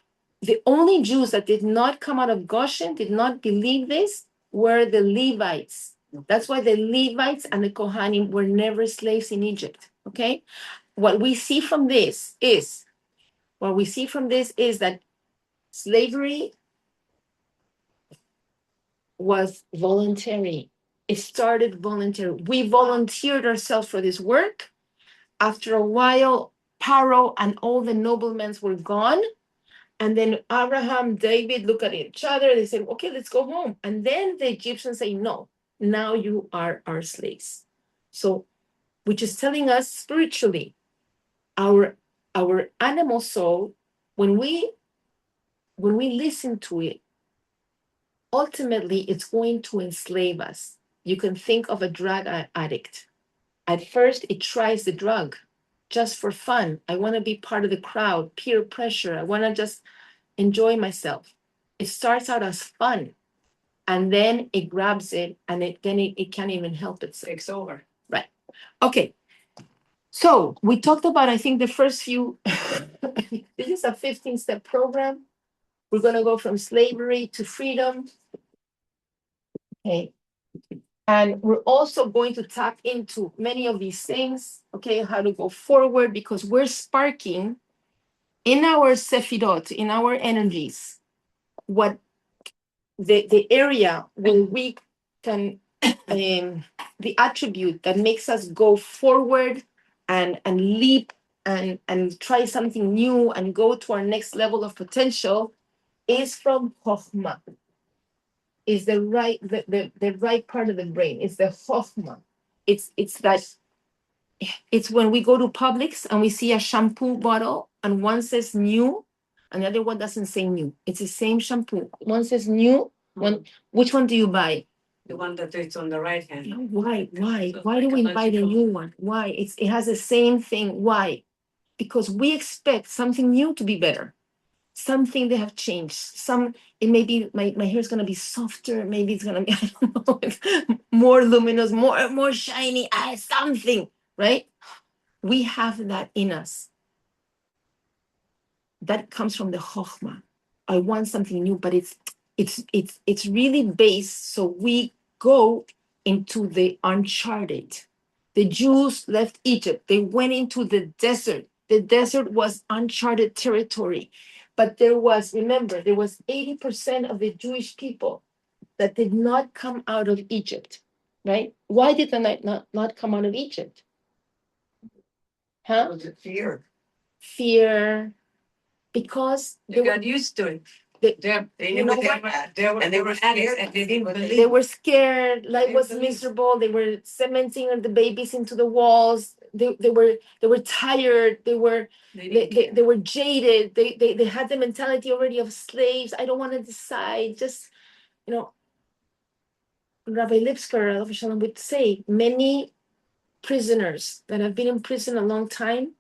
The only Jews that did not come out of Goshen, did not believe this, were the Levites. That's why the Levites and the Kohanim were never slaves in Egypt. Okay, what we see from this is that slavery was voluntary. It started voluntary. We volunteered ourselves for this work. After a while, Paro and all the noblemen were gone. And then Abraham, David look at each other. They said, okay, let's go home. And then the Egyptians say, no, now you are our slaves. So, which is telling us spiritually, our animal soul, when we listen to it, ultimately it's going to enslave us. You can think of a drug addict. At first, it tries the drug just for fun. I want to be part of the crowd, peer pressure. I want to just enjoy myself. It starts out as fun, and then it grabs it, and it can't even help itself. Takes over. Right. Okay. So we talked about, I think, the first few. This is a 15-step program. We're going to go from slavery to freedom. Okay. And we're also going to tap into many of these things, okay, how to go forward, because we're sparking in our sefirot, in our energies, what the area where we can, the attribute that makes us go forward and leap and try something new and go to our next level of potential is from Chokhmah. Is the right part of the brain. It's the Chokhmah. It's when we go to Publix and we see a shampoo bottle and one says new and the other one doesn't say new. It's the same shampoo. One says new, which one do you buy? The one that is on the right hand. Why? So Why do we buy the psychological. new one? Why? It has the same thing. Why? Because we expect something new to be better. Something they have changed. It may be my hair is gonna be softer. Maybe it's gonna be I don't know, more luminous, more shiny. Something, right? We have that in us. That comes from the chokhmah. I want something new, but it's really based. So we go into the uncharted. The Jews left Egypt. They went into the desert. The desert was uncharted territory. But there was 80% of the Jewish people that did not come out of Egypt, right? Why did they not come out of Egypt? Huh? Was it fear? Fear, because They got used to it. They- They you knew know what they were And they were addicts scared. and they didn't they believe. were scared, life They was believe. miserable, they were cementing the babies into the walls, they were tired, They didn't care. they were jaded, they had the mentality already of slaves. I don't want to decide, just, Rabbi Lipsker Alav Shalom, would say many prisoners that have been in prison a long time,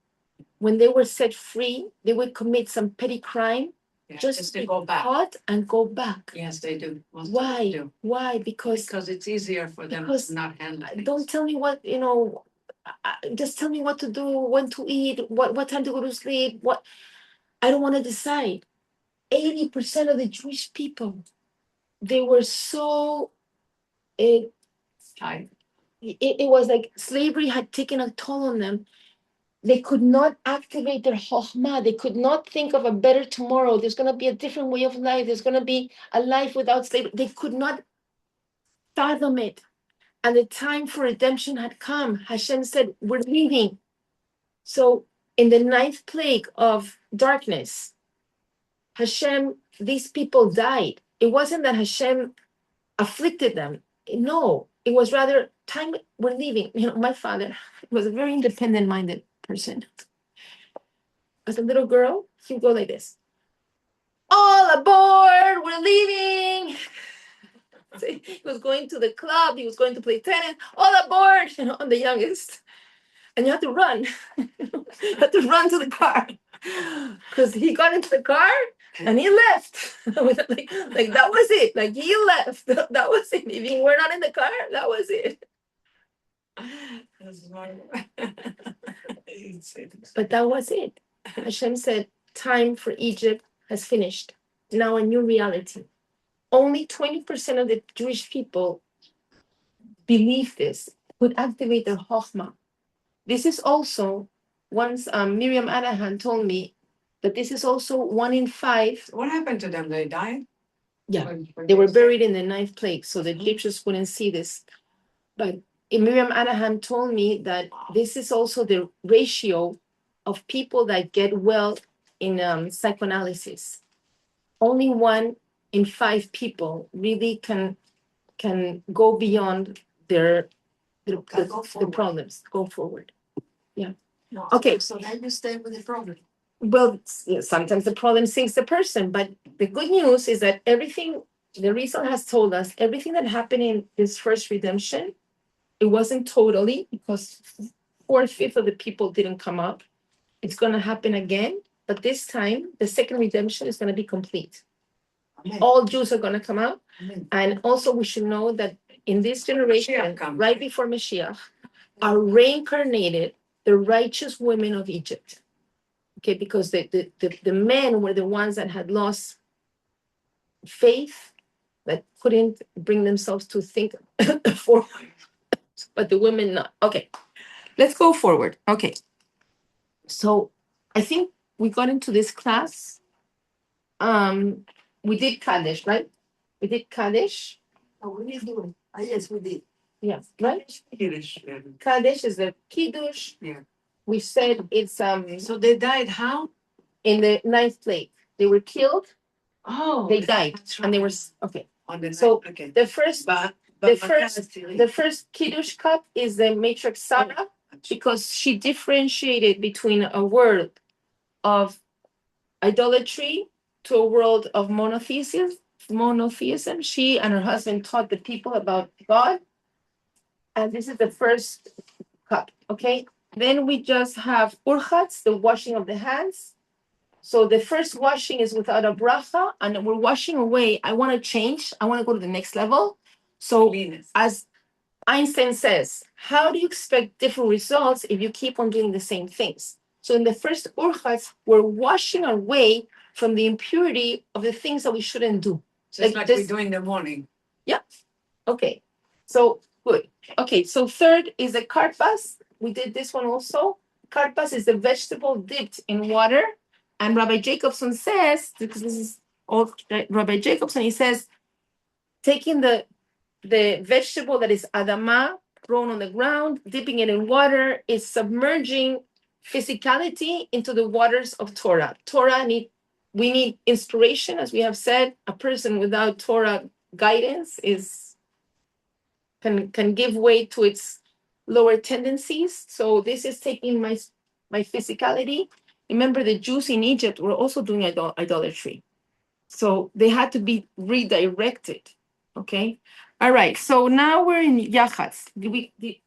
when they were set free, they would commit some petty crime, Yeah, just to be go back. caught and go back. Yes, they do. Most of them Why? do. Why? Because Because it's easier for them because to not handle things. don't tell me what, just tell me what to do, when to eat, what time to go to sleep. What I don't want to decide. 80% of the Jewish people, they were so it Tired. was like slavery had taken a toll on them. They could not activate their chokhmah. They could not think of a better tomorrow. There's going to be a different way of life. There's going to be a life without slavery. They could not fathom it. And the time for redemption had come. Hashem said, we're leaving. So in the ninth plague of darkness, Hashem, these people died. It wasn't that Hashem afflicted them. No, it was rather time we're leaving. My father was a very independent-minded person. As a little girl, he would go like this. All aboard, we're leaving. So he was going to the club, he was going to play tennis, all aboard, I'm the youngest. And you have to run. You have to run to the car. Because he got into the car and he left. like that was it. Like he left. That was it. If you were not in the car, that was it. But that was it. Hashem said, time for Egypt has finished. Now a new reality. Only 20% of the Jewish people believe this, could activate their chokhmah. This is also, once Miriam Anahan told me that this is also 1 in 5. What happened to them? They died? Yeah, When they were buried in the ninth plague, so the Egyptians wouldn't see this. But Miriam Anahan told me that this is also the ratio of people that get well in psychoanalysis. Only 1 in 5 people really can go beyond their problems, go forward. Yeah. Okay. So now you stay with the problem. Well, sometimes the problem sinks the person, but the good news is that everything, the Rizal has told us, everything that happened in this first redemption, it wasn't totally, because 4/5 of the people didn't come up. It's going to happen again, but this time, the second redemption is going to be complete. Amen. All Jews are going to come out. Amen. And also we should know that in this generation, Mashiach comes. right before Mashiach, are reincarnated the righteous women of Egypt. Okay, because the men were the ones that had lost faith, that couldn't bring themselves to think forward, but the women not. Okay, let's go forward. Okay, so I think we got into this class. We did Kaddish, right? We did Kaddish. Oh, we did do it. Yes, we did. Yeah, right? Kiddush. Kaddish is the Kiddush. Yeah. We said it's So they died how? in the ninth plague. They were killed, Oh, they died, that's and they were right. okay. On the So night. Okay. the first But the first Kiddush cup is the matrix Sarah, because she differentiated between a world of idolatry to a world of monotheism. She and her husband taught the people about God, and this is the first cup. Okay, then we just have urchatz, the washing of the hands. So the first washing is without a bracha, and we're washing away. I want to change. I want to go to the next level. So Venus. as Einstein says, how do you expect different results if you keep on doing the same things? So in the first urchatz, we're washing away from the impurity of the things that we shouldn't do. Just like like we this- do in the morning. Okay, so good. Okay, so third is the karpas. We did this one also. Karpas is the vegetable dipped in water. And Rabbi Jacobson says, because this is all Rabbi Jacobson, he says, taking the vegetable that is adama, grown on the ground, dipping it in water, is submerging physicality into the waters of Torah. We need inspiration, as we have said. A person without Torah guidance can give way to its lower tendencies. So this is taking my physicality. Remember, the Jews in Egypt were also doing idolatry. So they had to be redirected. Okay. All right. So now we're in Yachatz.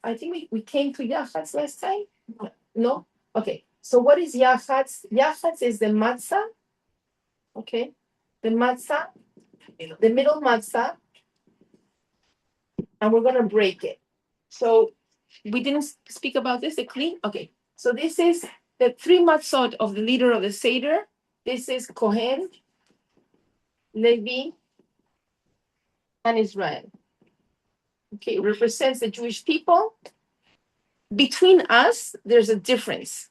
I think we came to Yachatz last time? No? Okay. So what is Yachatz? Yachatz is the matzah. Okay. The matzah, the middle matzah. And we're going to break it. So we didn't speak about this, the kli? Okay. So this is the 3 matzot of the leader of the Seder. This is Kohen, Levi, and Israel. Okay, it represents the Jewish people. Between us, there's a difference.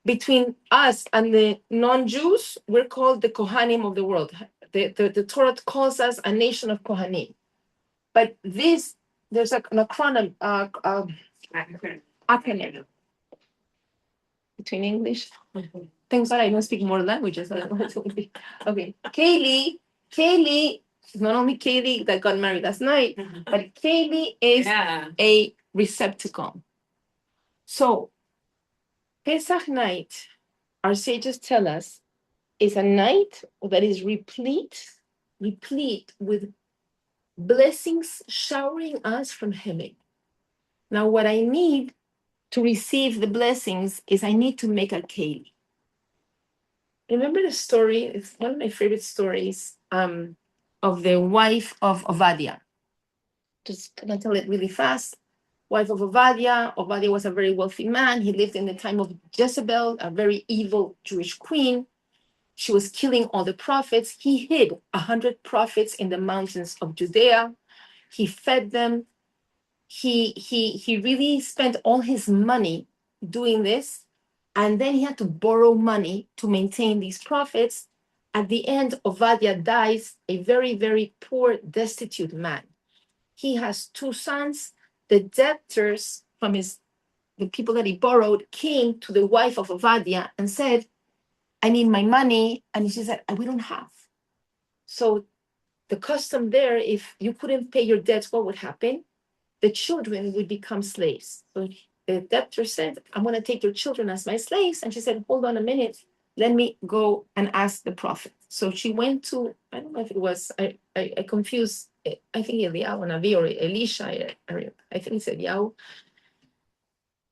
between us and the non-Jews, we're called the Kohanim of the world. The Torah calls us a nation of Kohanim. But there's an acronym, acronym between English. Thanks God I don't speak more languages. Okay, Kaylee is not only Kaylee that got married last night, but Kaylee is Yeah. a receptacle. So Pesach night, our sages tell us, is a night that is replete with blessings showering us from heaven. Now, what I need to receive the blessings is I need to make a keli. Remember the story? It's one of my favorite stories of the wife of Ovadia. Just gonna tell it really fast. Wife of Ovadia. Ovadia was a very wealthy man. He lived in the time of Jezebel, a very evil Jewish queen. She was killing all the prophets. He hid 100 prophets in the mountains of Judea. He fed them. He really spent all his money doing this, and then he had to borrow money to maintain these prophets. At the end, Ovadia dies a very, very poor, destitute man. He has 2 sons. The debtors from the people that he borrowed came to the wife of Ovadia and said, I need my money. And she said, we don't have. So the custom there, if you couldn't pay your debts, what would happen? The children would become slaves. So the debtor said, I'm going to take your children as my slaves. And she said, hold on a minute. Let me go and ask the prophet. So she went to, I don't know if it was, I confused, I think Eliyahu Navi or Elisha, I think it's Eliyahu.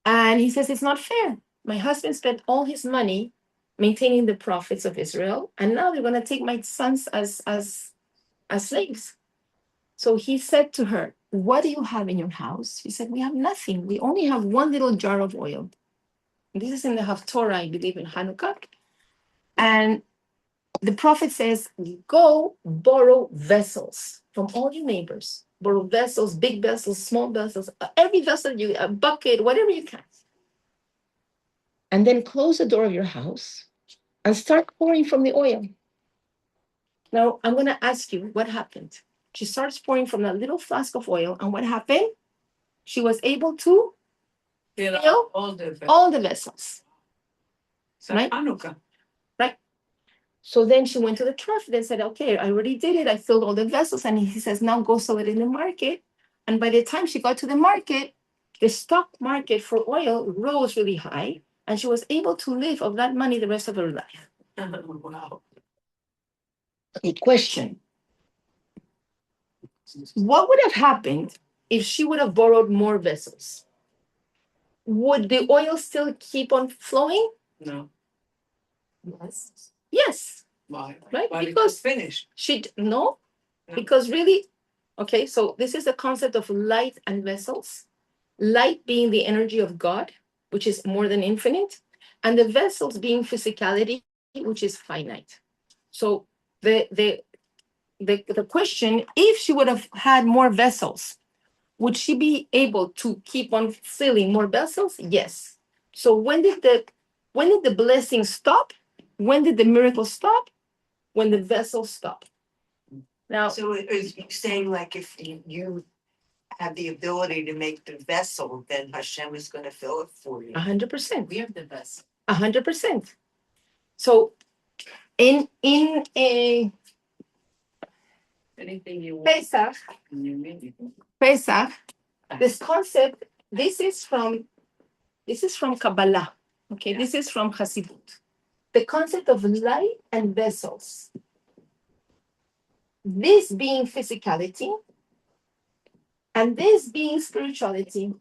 And he says, it's not fair. My husband spent all his money maintaining the prophets of Israel, and now they're going to take my sons as slaves. So he said to her, what do you have in your house? She said, we have nothing. We only have 1 little jar of oil. This is in the Haftorah, I believe, in Hanukkah. And the prophet says, go borrow vessels from all your neighbors. Borrow vessels, big vessels, small vessels, every vessel, a bucket, whatever you can. And then close the door of your house and start pouring from the oil. Now, I'm going to ask you what happened. She starts pouring from that little flask of oil, and what happened? She was able to fill all the vessels. So Right? Hanukkah. Right? So then she went to the prophet and said, okay, I already did it. I filled all the vessels. And he says, now go sell it in the market. And by the time she got to the market, the stock market for oil rose really high, and she was able to live of that money the rest of her life. Wow. A question. What would have happened if she would have borrowed more vessels? Would the oil still keep on flowing? No. Yes. Yes. Why? Right? But Because it's finished. No, No. because really, okay, so this is the concept of light and vessels. Light being the energy of God, which is more than infinite, and the vessels being physicality, which is finite. So the question, if she would have had more vessels, would she be able to keep on filling more vessels? Yes. So when did the blessing stop? When did the miracle stop? When the vessel stopped. Now, So is you saying like if you have the ability to make the vessel, then Hashem is gonna fill it for you. 100%. We have the best. 100%. So in a Anything you want. Pesach, You need it. Pesach, this concept, this is from Kabbalah. Okay, this is from Hasidut. The concept of light and vessels. This being physicality, and this being spirituality.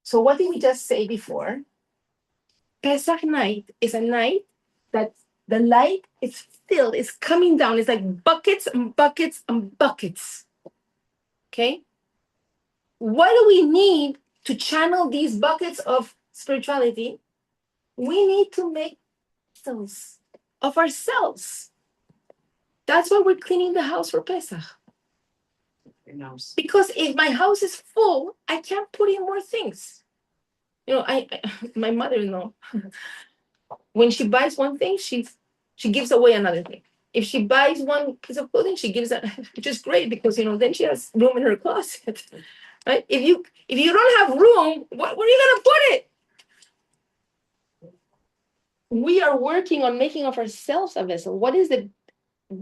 So what did we just say before? Pesach night is a night that the light is filled, it's coming down. It's like buckets and buckets and buckets. Okay? What do we need to channel these buckets of spirituality? We need to make vessels of ourselves. That's why we're cleaning the house for Pesach. You know. Because if my house is full, I can't put in more things. My mother-in-law, when she buys one thing, she gives away another thing. If she buys one piece of clothing, she gives it, which is great because then she has room in her closet, right? If you don't have room, where are you gonna put it? We are working on making of ourselves a vessel. What is the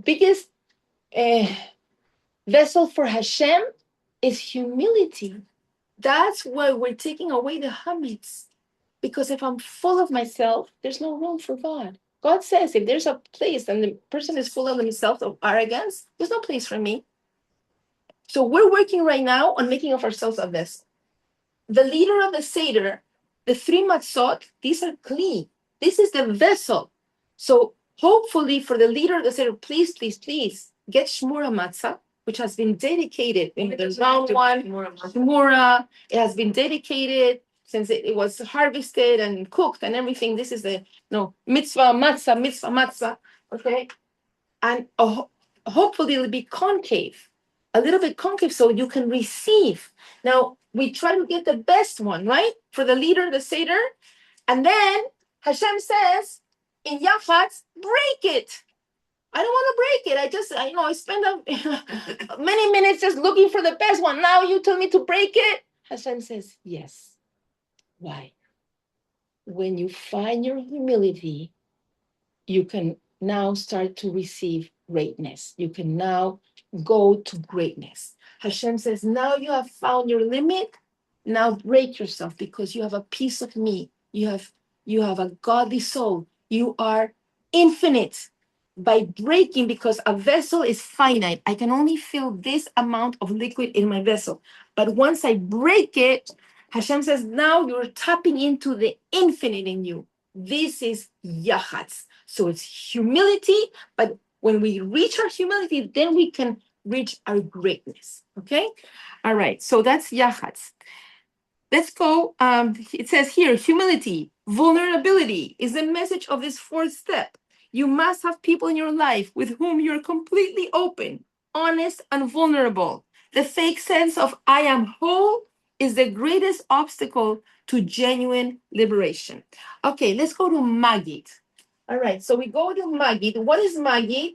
biggest vessel for Hashem? Is humility. That's why we're taking away the hametz. Because if I'm full of myself, there's no room for God. God says if there's a place and the person is full of themselves, of arrogance, there's no place for me. So we're working right now on making of ourselves a vessel. The leader of the Seder, the 3 matzot, these are clean. This is the vessel. So hopefully for the leader of the Seder, please get Shmura matzah, which has been dedicated. The round one, Shmura, it has been dedicated since it was harvested and cooked and everything. This is the mitzvah matzah, okay? And hopefully it'll be concave, a little bit concave so you can receive. Now, we try to get the best one, right? For the leader, the Seder. And then Hashem says, in Yachatz, break it. I don't want to break it. I spend many minutes just looking for the best one. Now you tell me to break it. Hashem says, yes. Why? When you find your humility, you can now start to receive greatness. You can now go to greatness. Hashem says, now you have found your limit. Now break yourself because you have a piece of me. You have a godly soul. You are infinite. By breaking, because a vessel is finite, I can only fill this amount of liquid in my vessel. But once I break it, Hashem says, now you're tapping into the infinite in you. This is Yachatz. So it's humility, but when we reach our humility, then we can reach our greatness. Okay? All right. So that's Yachatz. Let's go. It says here, humility, vulnerability is the message of this 4th step. You must have people in your life with whom you're completely open, honest, and vulnerable. The fake sense of I am whole is the greatest obstacle to genuine liberation. Okay, let's go to Magid. All right, so we go to Magid. What is Magid?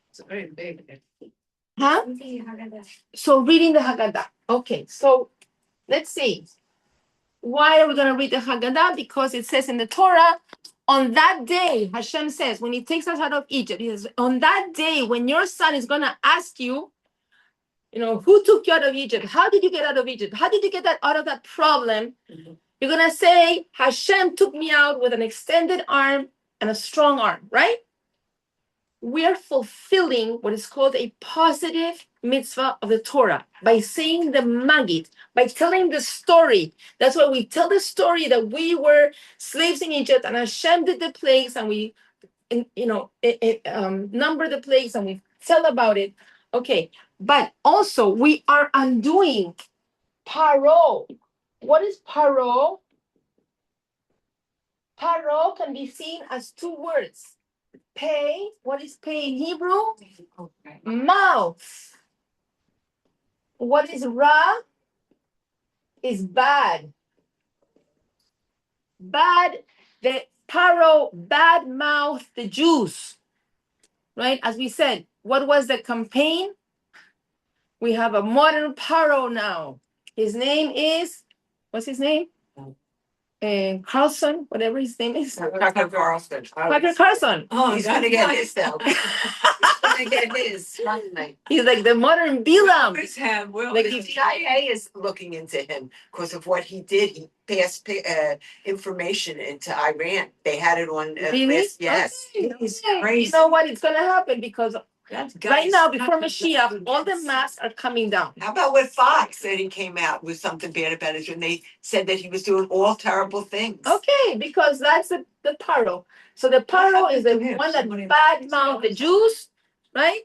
It's very big. Huh? So reading the Haggadah. Okay, so let's see. Why are we going to read the Haggadah? Because it says in the Torah, on that day, Hashem says, when he takes us out of Egypt, he says, on that day, when your son is going to ask you, who took you out of Egypt? How did you get out of Egypt? How did you get out of that problem? Mm-hmm. You're going to say, Hashem took me out with an extended arm and a strong arm, right? We are fulfilling what is called a positive mitzvah of the Torah by saying the Magid, by telling the story. That's why we tell the story that we were slaves in Egypt and Hashem did the plagues and we, number the plagues and we tell about it. Okay, but also we are undoing Paro. What is Paro? Paro can be seen as 2 words. Pay, what is pay in Hebrew? Okay. Mouth. What is ra? Is bad. Bad, the Paro, bad mouth, the Jews. Right? As we said, what was the campaign? We have a modern Paro now. His name is, what's his name? Carlson, whatever his name is. Tucker Carlson. Tucker Carlson. Oh, he's gonna get his though. He's gonna get his. He's like the modern Bilam. Like the CIA is looking into him because of what he did. He passed information into Iran. They had it on. Really? Yes. Okay. He's crazy. You know what? It's gonna happen because right now, before Mashiach, all the masks are coming down. How about with Fox that he came out with something bad about it when they said that he was doing all terrible things? Okay, because that's the Paro. So the Paro is the one that badmouth the Jews, right?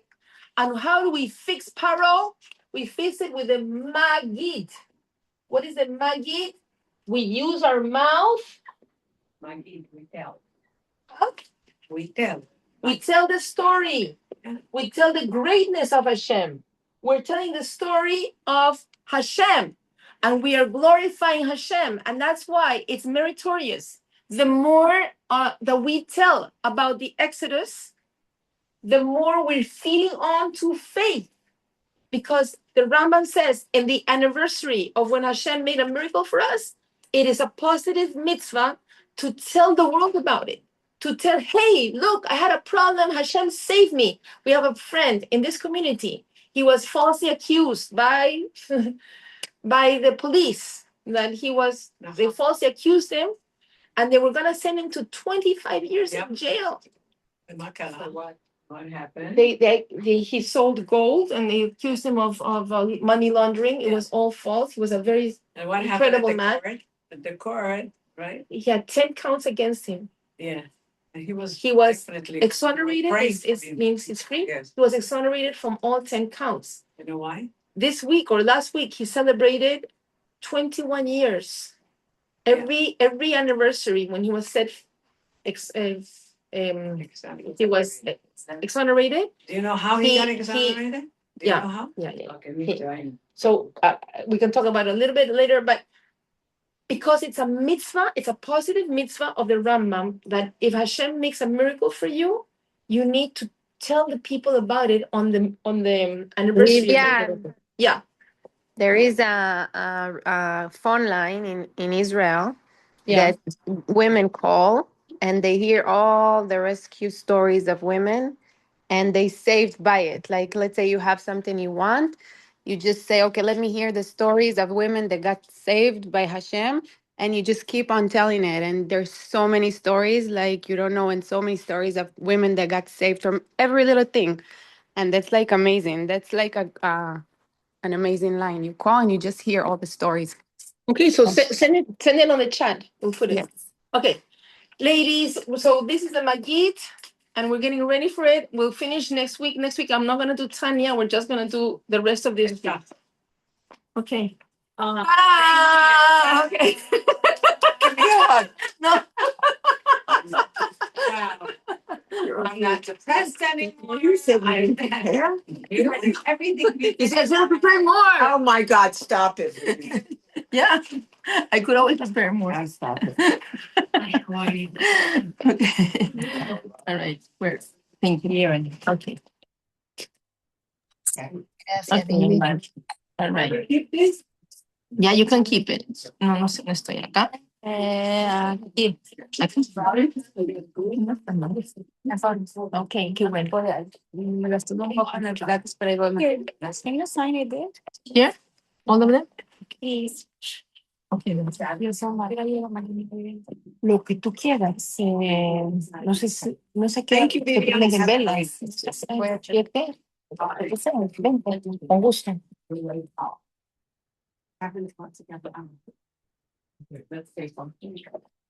And how do we fix Paro? We fix it with the Magid. What is the Magid? We use our mouth. Magid, we tell. Huh? We tell. We tell the story. We tell the greatness of Hashem. We're telling the story of Hashem. and we are glorifying Hashem, and that's why it's meritorious. The more that we tell about the Exodus, the more we're feeling on to faith. Because the Rambam says in the anniversary of when Hashem made a miracle for us, it is a positive mitzvah to tell the world about it. To tell, hey, look, I had a problem, Hashem saved me. We have a friend in this community. He was falsely accused by the police that they falsely accused him, and they were gonna send him to 25 years in jail. So what happened? He sold gold, and they accused him of money laundering. It was all false. He was a very And what incredible happened man. at the court, right? He had 10 counts against him. Yeah. And he was definitely exonerated. praised It for him. means it's free. Yes. He was exonerated from all 10 counts. You know why? This week or last week, he celebrated 21 years. Every anniversary when he was he was exonerated. Do you know how he got exonerated? Do you yeah. know how? Yeah. Okay, me too. So we can talk about it a little bit later, but because it's a mitzvah, it's a positive mitzvah of the Rambam that if Hashem makes a miracle for you, you need to tell the people about it on the anniversary. Vivian. Yeah. There is a phone line in Israel Yeah. that women call, and they hear all the rescue stories of women, and they saved by it. Like, let's say you have something you want, you just say, okay, let me hear the stories of women that got saved by Hashem, and you just keep on telling it. And there's so many stories, like you don't know, and so many stories of women that got saved from every little thing. And that's like amazing. That's like an amazing line. You call and you just hear all the stories. Okay, so send it on the chat. We'll put it. Yes. Okay, ladies. So this is the Magid, and we're getting ready for it. We'll finish next week. Next week, I'm not gonna do Tanya. We're just gonna do the rest of this stuff. Okay. Okay. Give me a hug. No. Wow. I'm not depressed anymore. You said I- everything. You said to prepare more. Oh my God, stop it. Yeah, I could always prepare more. Now stop it. Okay. All right. Where? Thank you. Okay. Okay. All right. Keep this. Yeah, you can keep it. No sé, no estoy acá. Aquí. Okay, qué bueno. Me las tuve un poco en el relax, pero Can you sign it there? here, all of them. Please. Okay, You're so much. lo que tú quieras. No sé qué. Thank you, te Vivian. ponen en velas. Voy a check. ¿Qué? Lo que sea, vente, con gusto. Let's say something.